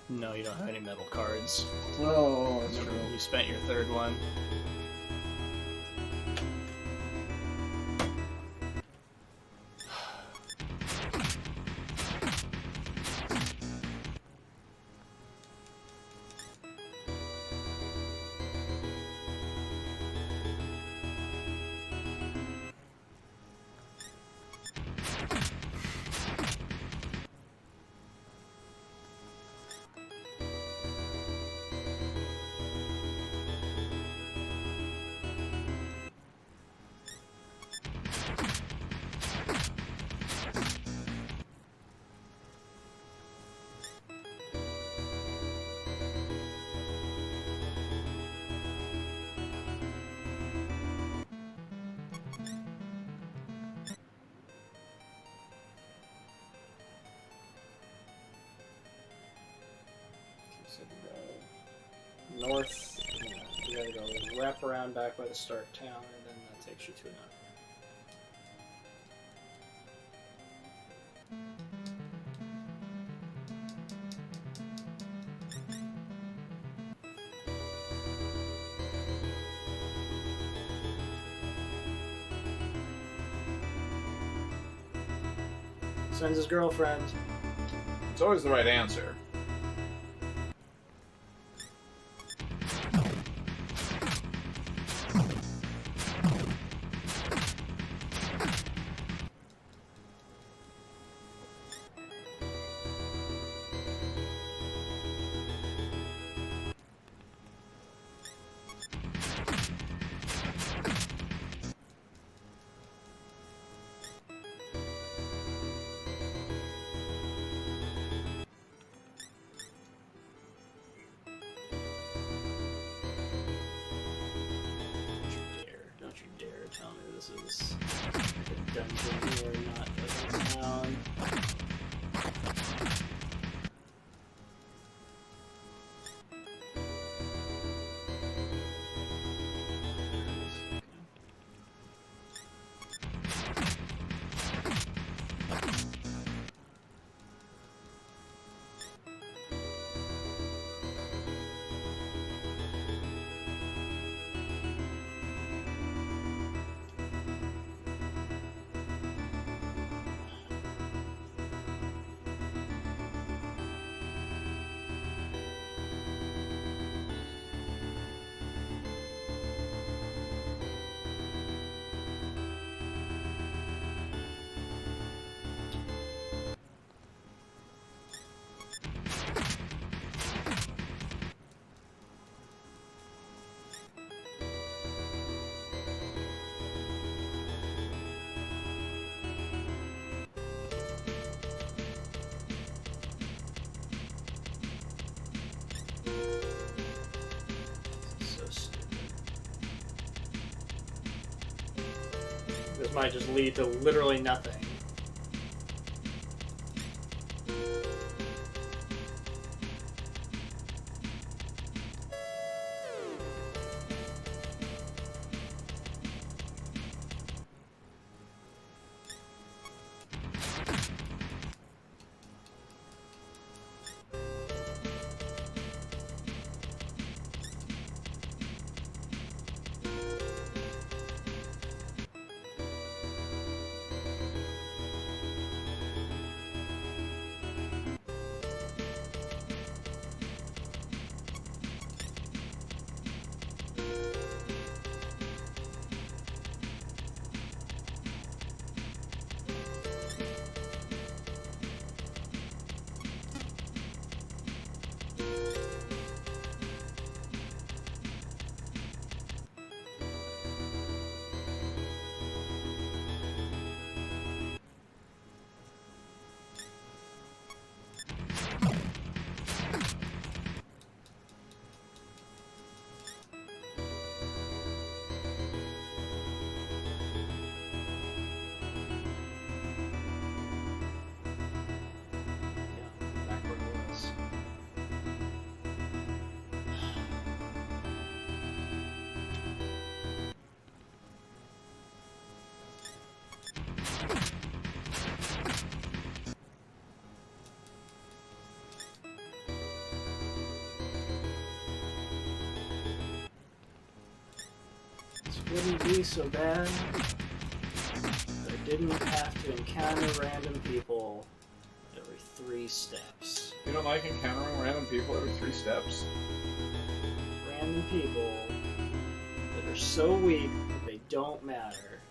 No, you don't have any metal cards. Oh, that's You spent your third one. So you go north, you gotta go wrap around back by the start town, and then that takes you to another. Sends his girlfriend. It's always the right answer. Don't you dare tell me this is a dungeon you are not living down. might just lead to literally nothing. Wouldn't be so bad if I didn't have to encounter random people every 3 steps. You don't like encountering random people every 3 steps? Random people that are so weak that they don't matter.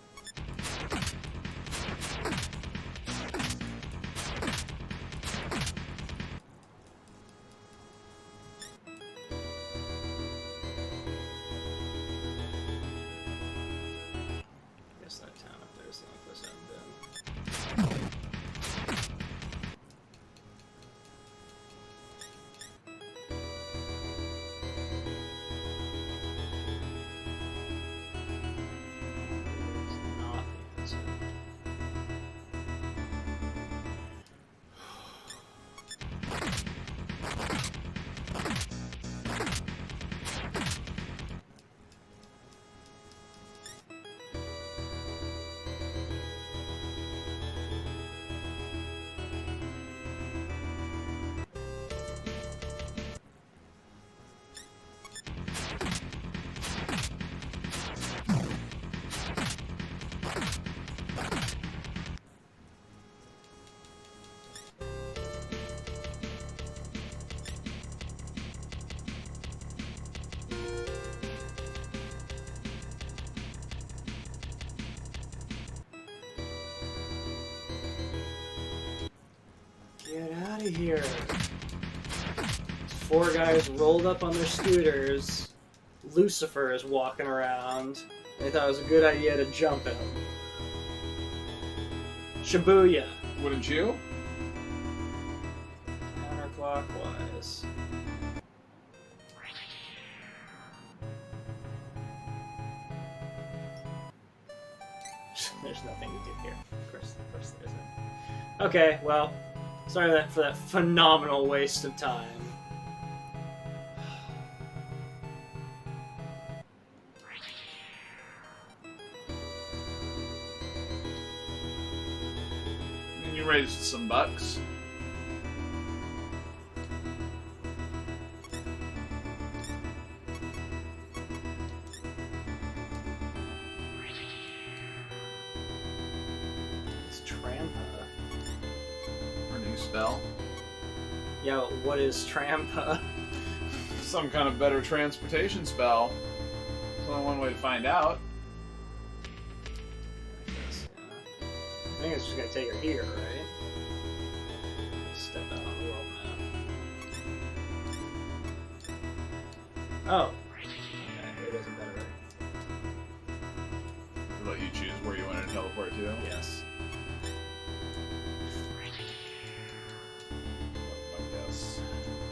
Get out of here. 4 guys rolled up on their scooters. Lucifer is walking around. They thought it was a good idea to jump him. Shibuya. Wouldn't you? Counterclockwise. There's nothing to do here. Of course there isn't. Okay, well, sorry for that phenomenal waste of time. And you raised some bucks. Spell. Yeah, what is Trampa? Some kind of better transportation spell. There's only one way to find out. I guess, yeah. I think it's just gonna take her here, right? Step out on the world map. Oh. Okay, it isn't better. I'll let you choose where you want to teleport to. Yes.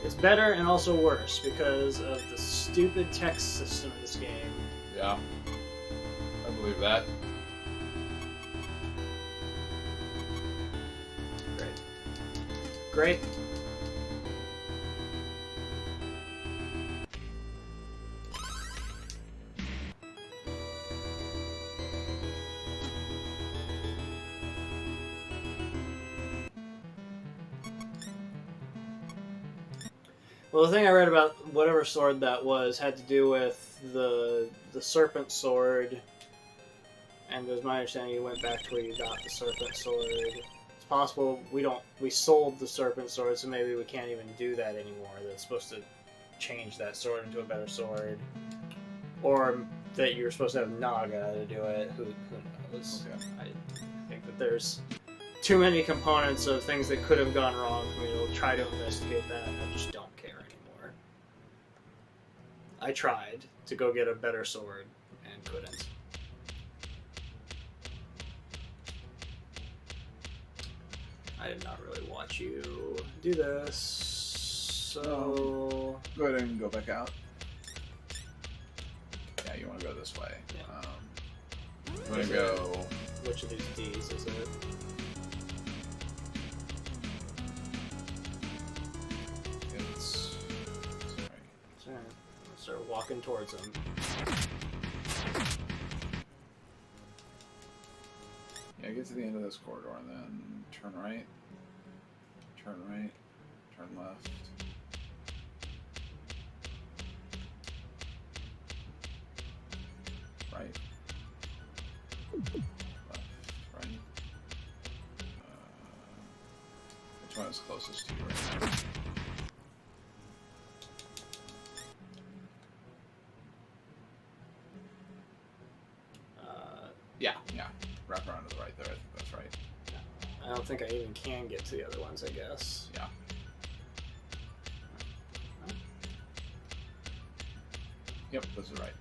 It's better and also worse because of the stupid text system of this game. Yeah, I believe that. Great. Well, the thing I read about whatever sword that was had to do with the serpent sword, and it was my understanding you went back to where you got the serpent sword. It's possible we sold the serpent sword, so maybe we can't even do that anymore. That's supposed to change that sword into a better sword, or that you're supposed to have Naga to do it. Who knows? Okay. I think that there's too many components of things that could have gone wrong for me to try to investigate that. I just don't care anymore. I tried to go get a better sword and couldn't. I did not really watch you do this, so... Go ahead and go back out. Yeah, you want to go this way. Yeah. You want to go... Which of these D's is it? It's... Sorry. I'll start walking towards him. Yeah, get to the end of this corridor and then turn right, turn left. Right. Left, right. Which one is closest to you right now? Yeah. Wrap around to the right there. I think that's right. I don't think I even can get to the other ones, I guess. Yeah. Yep, this is right.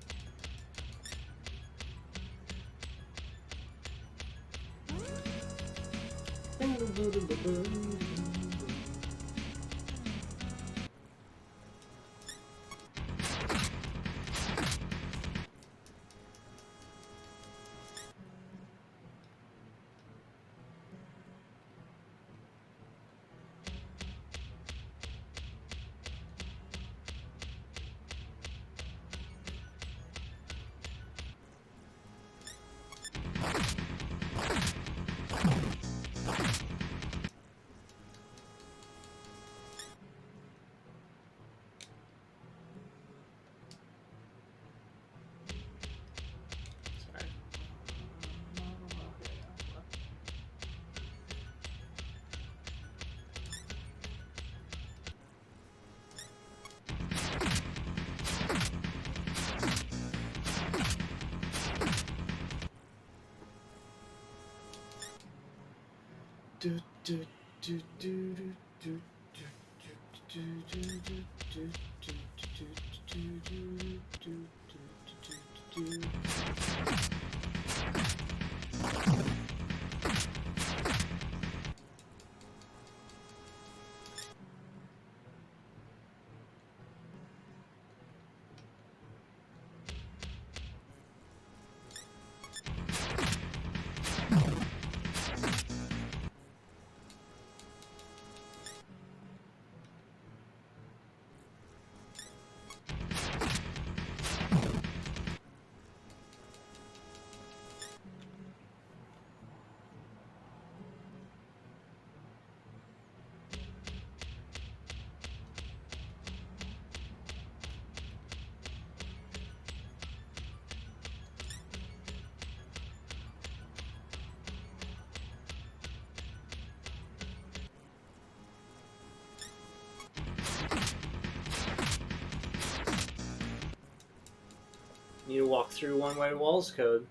Need to walk through one-way walls code.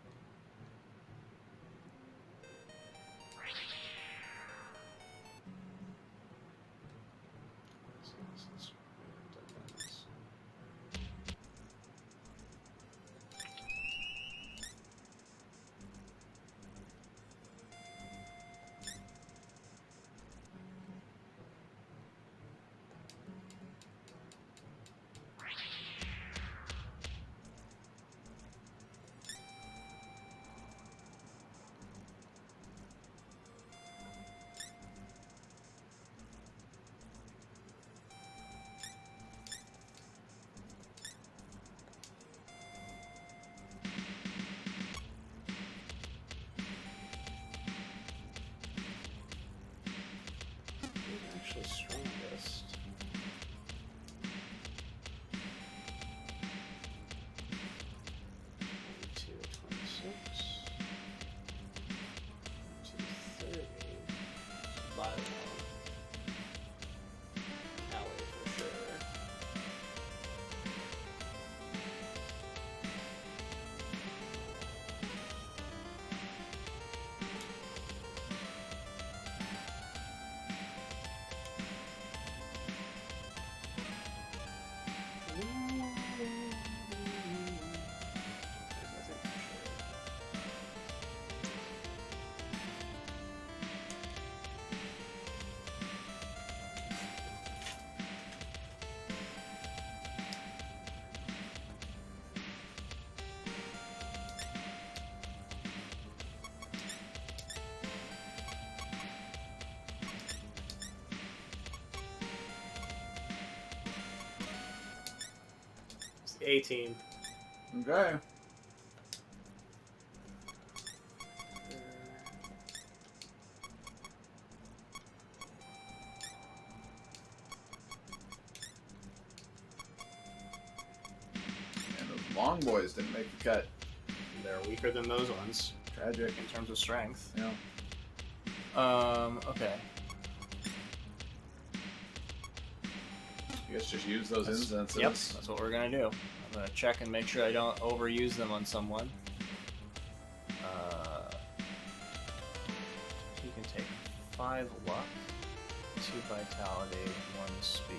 A-team. Okay. And those long boys didn't make the cut. They're weaker than those ones Tragic. in terms of strength. Yeah. Okay. I guess just use those incenses. Yep, that's what we're gonna do. I'm gonna check and make sure I don't overuse them on someone. You can take 5 luck, 2 vitality, 1 speed.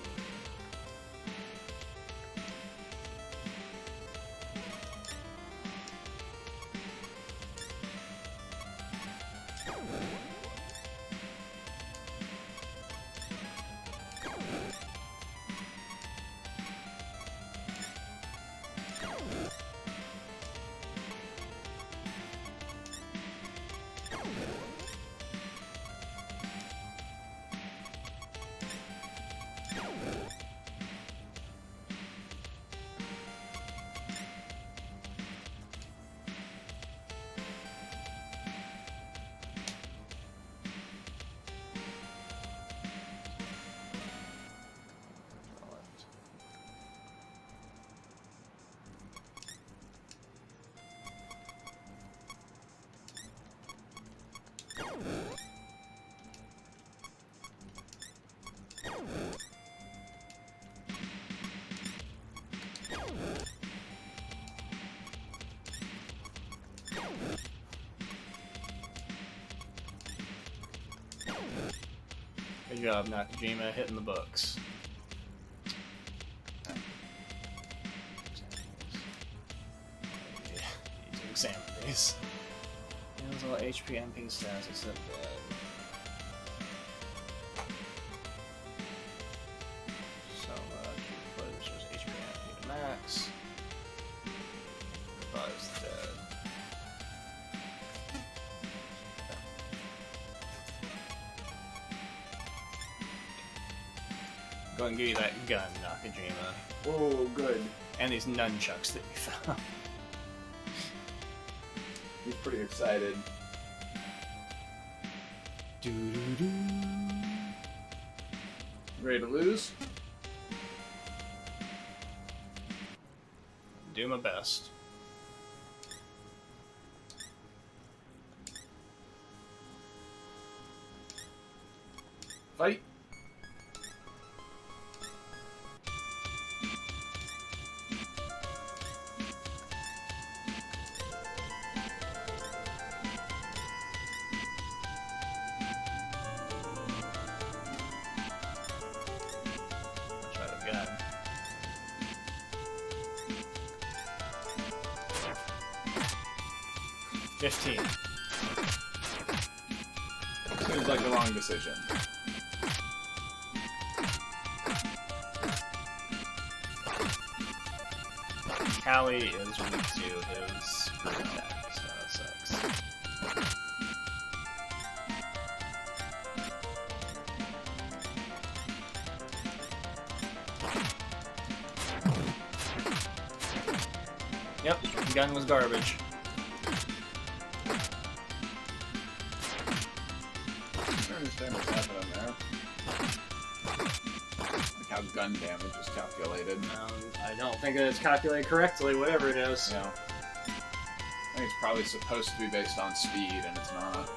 Good job, Nakajima, hitting the books. Need to examine these. Heals all HP MP stats except dead. So much. Restores HP MP to max. Revives the dead. Go and give you that gun, Nakajima. Oh, good. And these nunchucks that you found. He's pretty excited. Doo-doo-doo. Ready to lose? Do my best. Fight. Try it again. $15. Seems like the wrong decision. Callie is weak to his attack, so that sucks. Yep, the gun was garbage. I don't understand what's happening there. Like how gun damage is calculated. I don't think it's calculated correctly, whatever it is. Yeah. I think it's probably supposed to be based on speed, and it's not.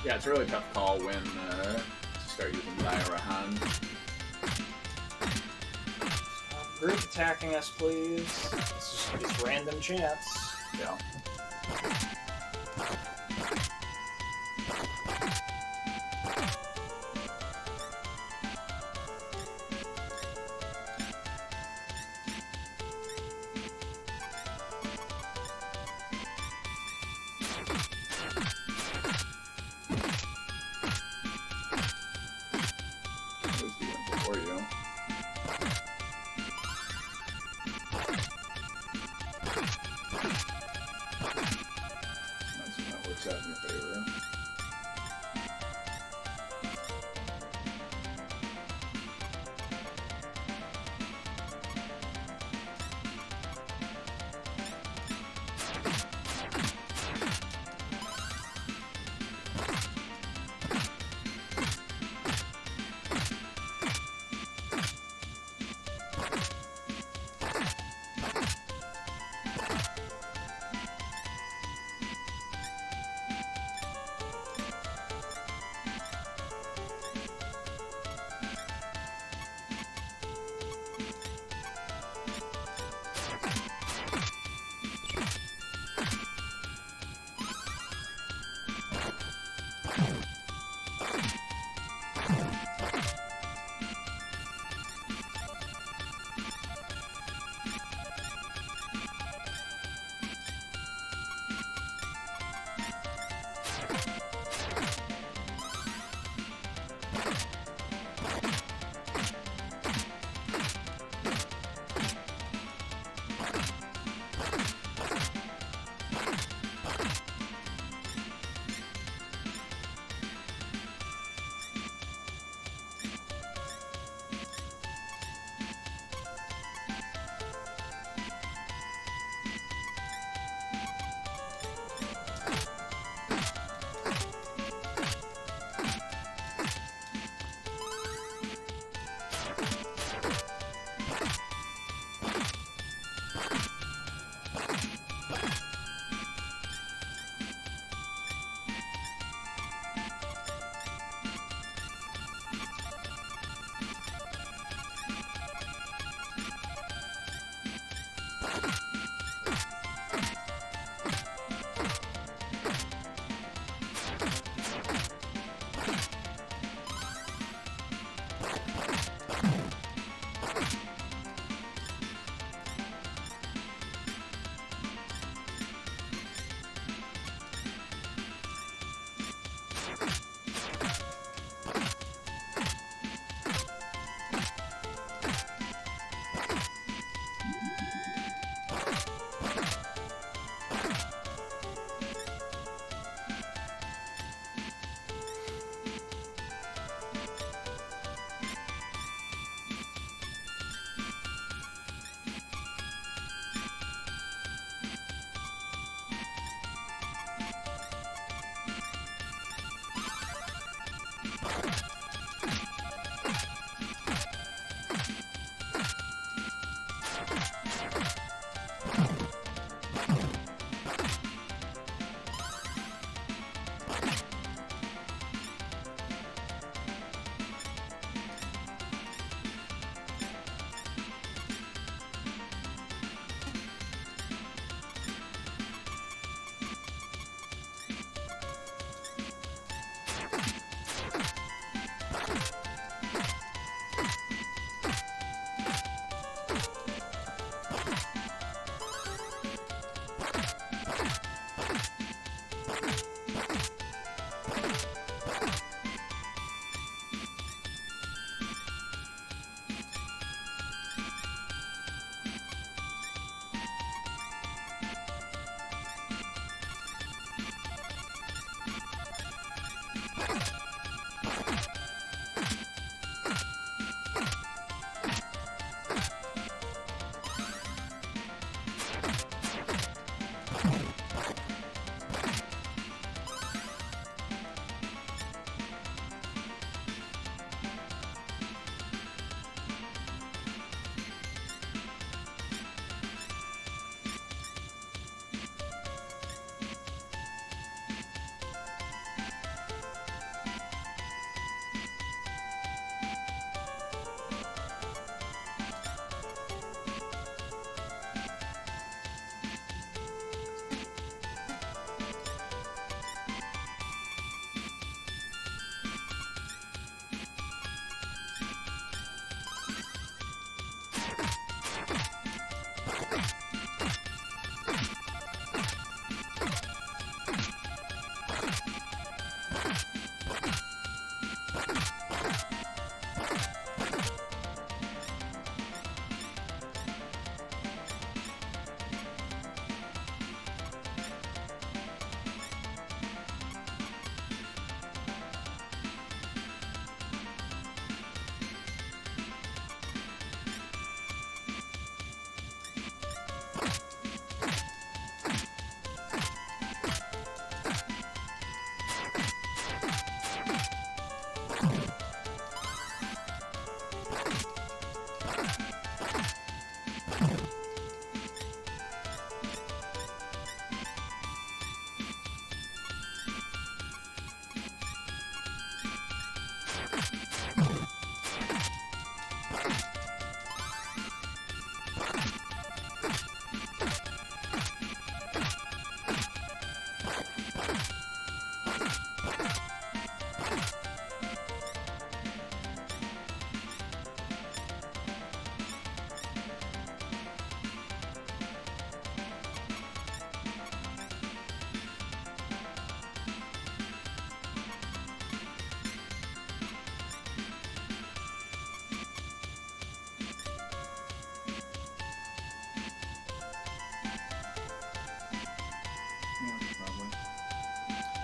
Yeah, it's a really tough call when to start using Lyra hand. Group attacking us, please. It's random chance. Yeah. Who's the one before you?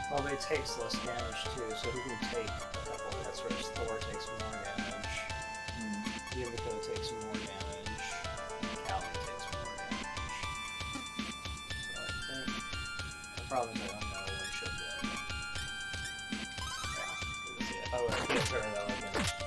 Probably takes less damage too, so he can take a couple hits, whereas Thor takes more damage. Yumiko takes more damage. Callie takes more damage. So I think the problem is I don't know when she'll go. Yeah, we can see. If I would have hit her, that would have been garbage.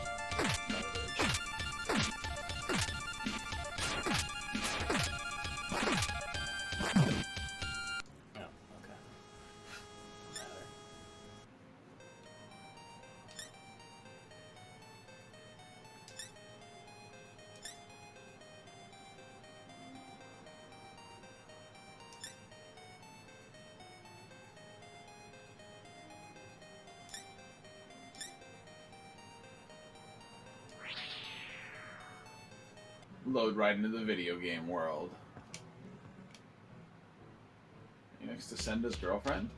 Load right into the video game world. He next to send his girlfriend?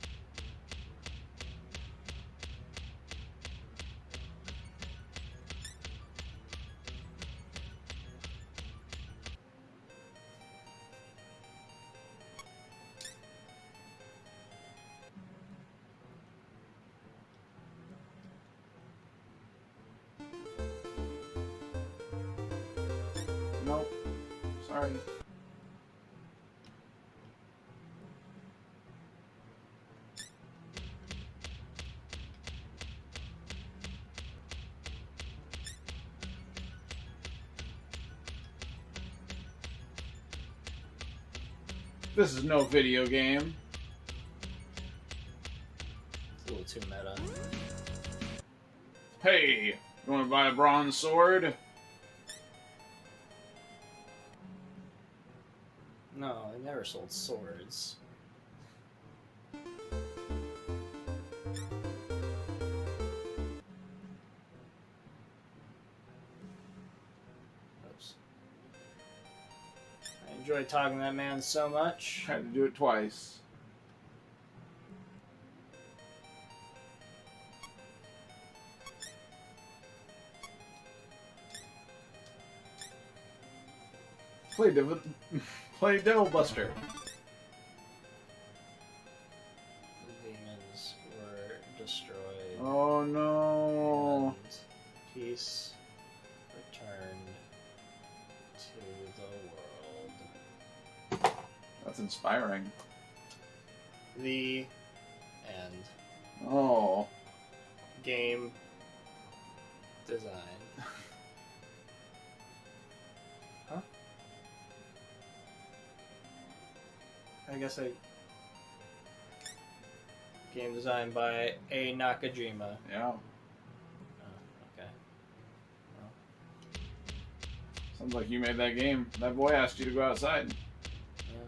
Nope. Sorry. This is no video game. It's a little too meta. Hey, you want to buy a bronze sword? No, I never sold swords. Oops. I enjoyed talking to that man so much. Had to do it twice. Play Devil Buster. The demons were destroyed. Oh no. And peace returned to the world. That's inspiring. The end. Oh. Game design. Huh? I guess game designed by A. Nakajima. Yeah. Oh, okay. Well. Sounds like you made that game. That boy asked you to go outside. Yeah.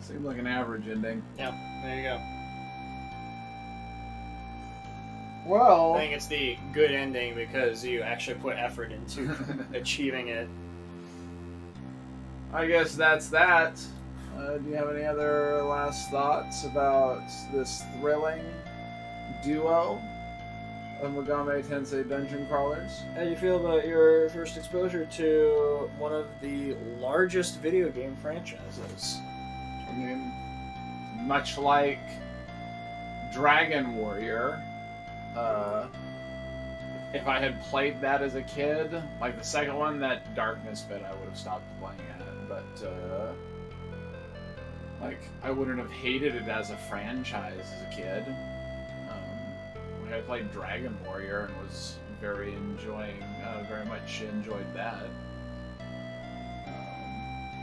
Seemed like an average ending. Yeah, there you go. Well, I think it's the good ending because you actually put effort into achieving it. I guess that's that. Do you have any other last thoughts about this thrilling duo of Megami Tensei dungeon crawlers? How do you feel about your first exposure to one of the largest video game franchises? I mean, much like Dragon Warrior, if I had played that as a kid, like the second one, that darkness bit, I would have stopped playing it. But like, I wouldn't have hated it as a franchise as a kid. I played Dragon Warrior and was very much enjoyed that.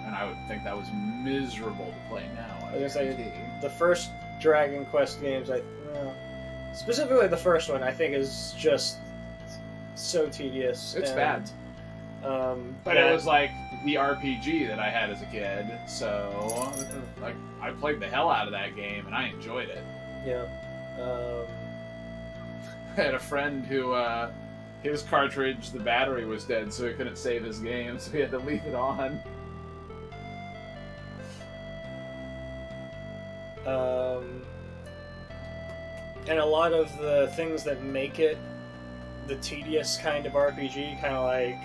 And I would think that was miserable to play now. I was gonna say, the first Dragon Quest games, specifically the first one, I think is just so tedious. It's bad. But it was like the RPG that I had as a kid, so like I played the hell out of that game and I enjoyed it. Yeah. I had a friend who his cartridge, the battery was dead, so he couldn't save his game, so he had to leave it on. And a lot of the things that make it the tedious kind of RPG kind of like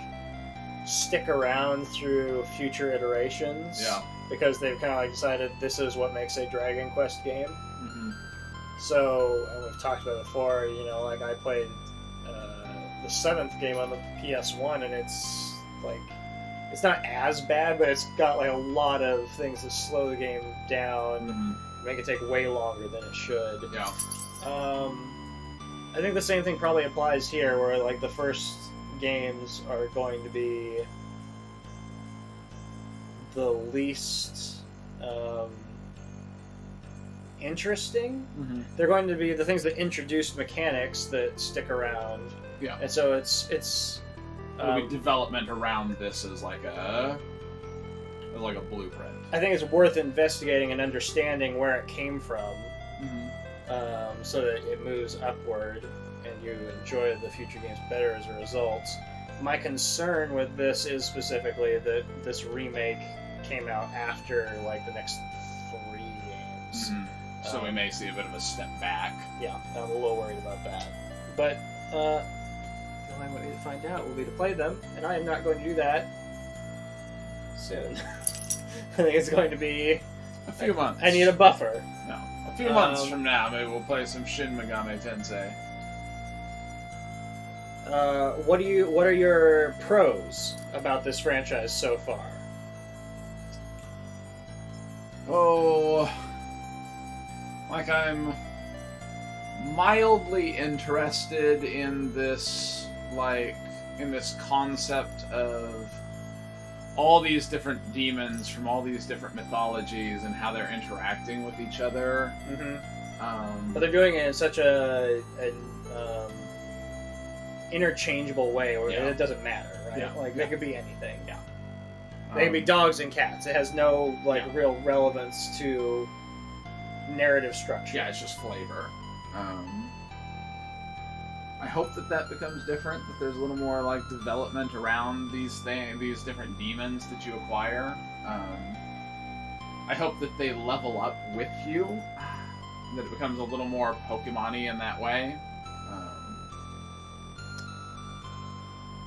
stick around through future iterations. Yeah. Because they've kind of like decided this is what makes a Dragon Quest game. Mm-hmm. So, and we've talked about it before, like I played the 7th game on the PS1 and it's like, it's not as bad, but it's got like a lot of things that slow the game down, make it take way longer than it should. Yeah. I think the same thing probably applies here, where like the first games are going to be the least interesting. Mm-hmm. They're going to be the things that introduce mechanics that stick around. Yeah. And so it's There'll be development around this as like a blueprint. I think it's worth investigating and understanding where it came from, so that it moves upward and you enjoy the future games better as a result. My concern with this is specifically that this remake came out after like the next 3 games. Mm-hmm. So we may see a bit of a step back. Yeah, I'm a little worried about that. But the only way to find out will be to play them, and I am not going to do that soon. I think it's going to be a few months. I need a buffer. No. A few months from now, maybe we'll play some Shin Megami Tensei. What are your pros about this franchise so far? Oh, like I'm mildly interested in this, concept of all these different demons from all these different mythologies and how they're interacting with each other. Mm-hmm. But they're doing it in such an interchangeable way where it doesn't matter, right? Yeah. Like, they could be anything. Yeah. They can be dogs and cats. It has no, real relevance to narrative structure. Yeah, it's just flavor. I hope that becomes different, that there's a little more, development around these different demons that you acquire. I hope that they level up with you, that it becomes a little more Pokemon-y in that way.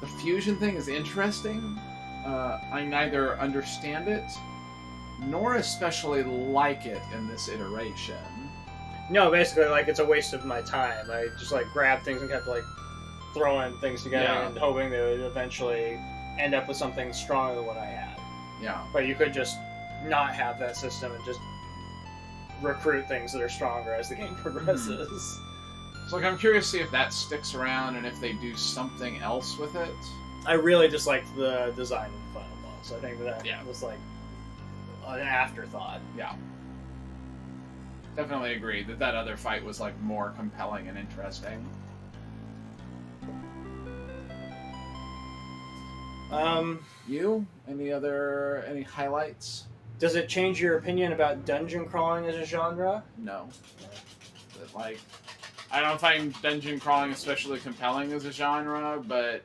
The fusion thing is interesting. I neither understand it, nor especially like it in this iteration. No, basically, it's a waste of my time. I just, grab things and kept, throwing things together and hoping they would eventually end up with something stronger than what I had. Yeah. But you could just not have that system and just recruit things that are stronger as the game progresses. Mm-hmm. So, I'm curious to see if that sticks around and if they do something else with it. I really just liked the design of the final boss. I think that was, an afterthought. Yeah. Definitely agree that other fight was more compelling and interesting. You? Any highlights? Does it change your opinion about dungeon crawling as a genre? No. But, like, I don't find dungeon crawling especially compelling as a genre, but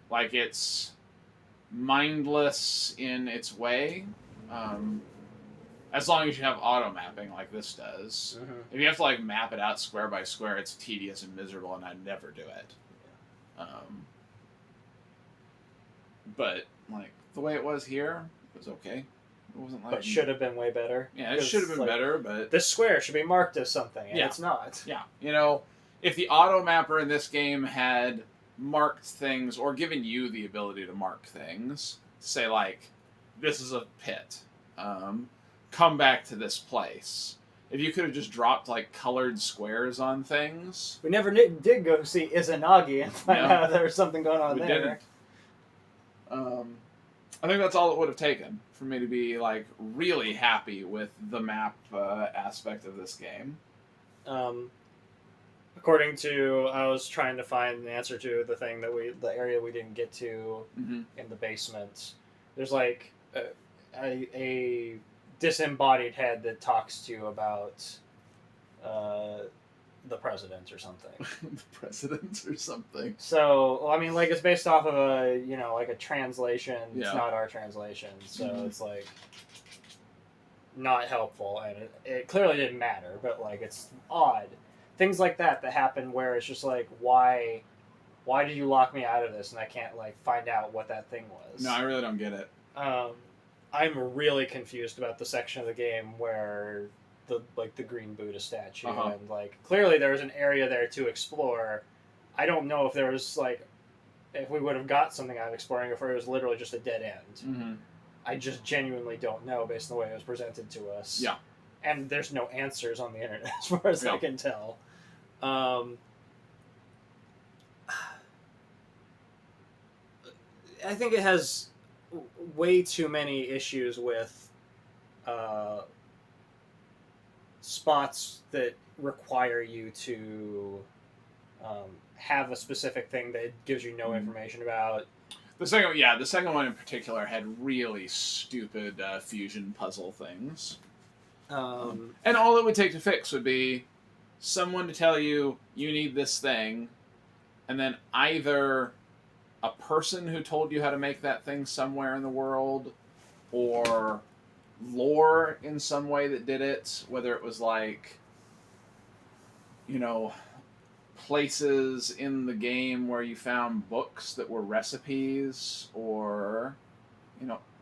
like it's mindless in its way. As long as you have auto mapping like this does. Mm-hmm. If you have to like map it out square by square, it's tedious and miserable, and I'd never do it. But like the way it was here, it was okay. It wasn't like. But should have been way better. Yeah, it should have been better, but this square should be marked as something, and yeah. it's not. Yeah, you know, if the auto mapper in this game had marked things or given you the ability to mark things, say like, this is a pit. Come back to this place. If you could have just dropped like colored squares on things. We never did go see Izanagi and find out there was something going on there. We didn't. I think that's all it would have taken for me to be like really happy with the map aspect of this game. According to, I was trying to find the answer to the thing that the area we didn't get to in the basement. There's like a disembodied head that talks to you about the president or something. The president or something. So, I mean, like, it's based off of a, like a translation. Yeah. It's not our translation. So it's like not helpful. And it clearly didn't matter, but like, it's odd. Things like that happen where it's just like, why did you lock me out of this and I can't like find out what that thing was? No, I really don't get it. I'm really confused about the section of the game where the green Buddha statue and like clearly there was an area there to explore. I don't know if there was like if we would have got something out of exploring, or if it was literally just a dead end. I just genuinely don't know based on the way it was presented to us. Yeah, and there's no answers on the internet as far as I can tell. I think it has way too many issues with spots that require you to have a specific thing that it gives you no information about. The second one in particular had really stupid fusion puzzle things. And all it would take to fix would be someone to tell you need this thing, and then either a person who told you how to make that thing somewhere in the world, or lore in some way that did it, whether it was like, places in the game where you found books that were recipes, or,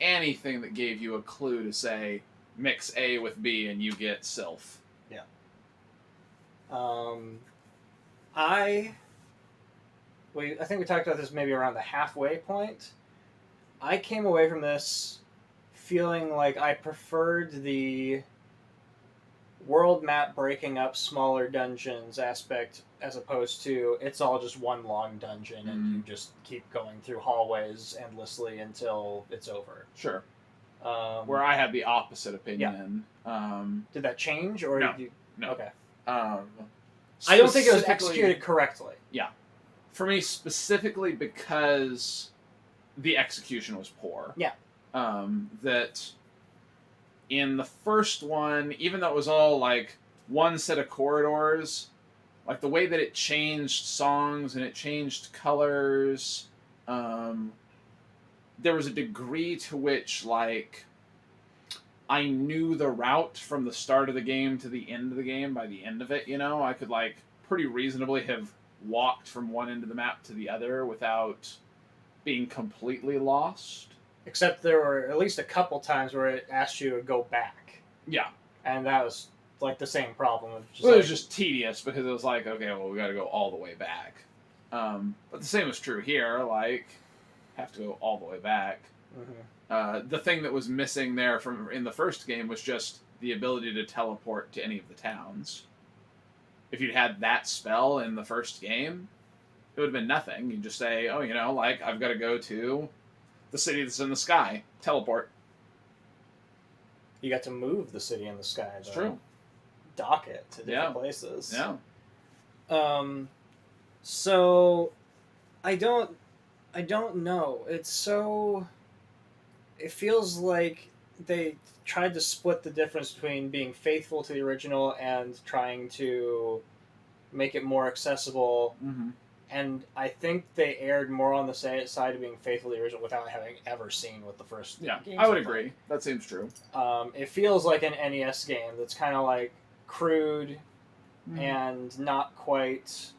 anything that gave you a clue to say, mix A with B and you get Sylph. Yeah. I think we talked about this maybe around the halfway point. I came away from this feeling like I preferred the world map breaking up smaller dungeons aspect as opposed to it's all just one long dungeon and you just keep going through hallways endlessly until it's over. Sure. Where I had the opposite opinion. Yeah. Did that change? Or no. Did you... No. Okay. I don't think it was executed correctly. Yeah. For me, specifically because the execution was poor. Yeah. That in the first one, even though it was all like one set of corridors, like the way that it changed songs and it changed colors, there was a degree to which like I knew the route from the start of the game to the end of the game. By the end of it, I could like pretty reasonably have walked from one end of the map to the other without being completely lost. Except there were at least a couple times where it asked you to go back. Yeah. And that was like the same problem. It was just tedious because it was like, okay, well, we got to go all the way back. But the same was true here. Like, have to go all the way back. The thing that was missing there from in the first game was just the ability to teleport to any of the towns. If you'd had that spell in the first game, it would have been nothing. You'd just say, oh, like, I've got to go to the city that's in the sky. Teleport. You got to move the city in the sky, though. It's true. Dock it to different places. Yeah. So, I don't know. It feels like they tried to split the difference between being faithful to the original and trying to make it more accessible. Mm-hmm. And I think they erred more on the side of being faithful to the original without having ever seen what the first games I would look agree. like. That seems true. It feels like an NES game that's kind of like crude Mm-hmm. and not quite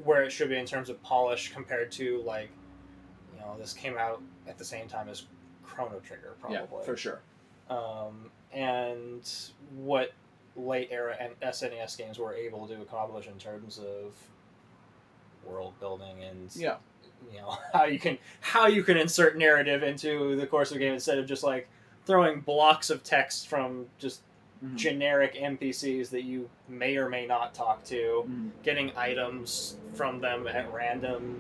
where it should be in terms of polish compared to like, this came out at the same time as Chrono Trigger, probably. Yeah, for sure. And what late era and SNES games were able to accomplish in terms of world building and how you can insert narrative into the course of a game instead of just like throwing blocks of text from just generic NPCs that you may or may not talk to, getting items from them at random.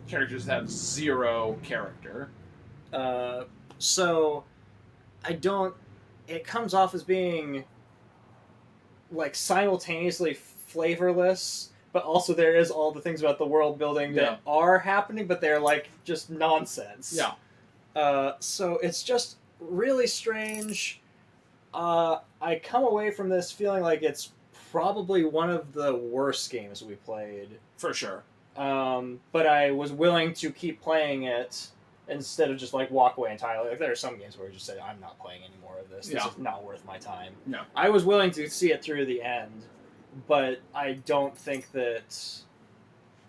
Characters have zero character. So it comes off as being like simultaneously flavorless, but also there is all the things about the world building that are happening, but they're like just nonsense. So it's just really strange. I come away from this feeling like it's probably one of the worst games we played. For sure. But I was willing to keep playing it instead of just like walk away entirely. Like there are some games where I just said, I'm not playing any more of this. This is not worth my time. No. I was willing to see it through the end, but I don't think that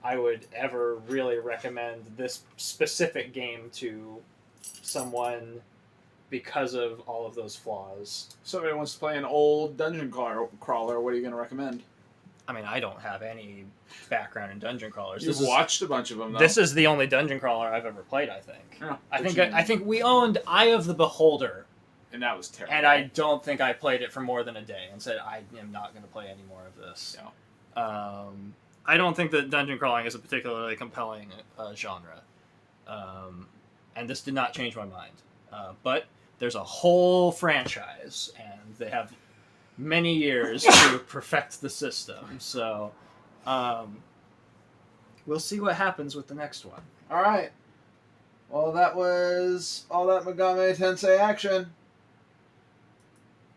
I would ever really recommend this specific game to someone because of all of those flaws. Somebody wants to play an old dungeon crawler, what are you going to recommend? I mean, I don't have any background in dungeon crawlers. You've watched a bunch of them, though. This is the only dungeon crawler I've ever played, I think. Yeah, I think we owned Eye of the Beholder. And that was terrible. And I don't think I played it for more than a day and said, I am not going to play any more of this. Yeah. I don't think that dungeon crawling is a particularly compelling genre. And this did not change my mind. But there's a whole franchise, and they have many years to perfect the system. So, we'll see what happens with the next one. All right. Well, that was all that Megami Tensei action.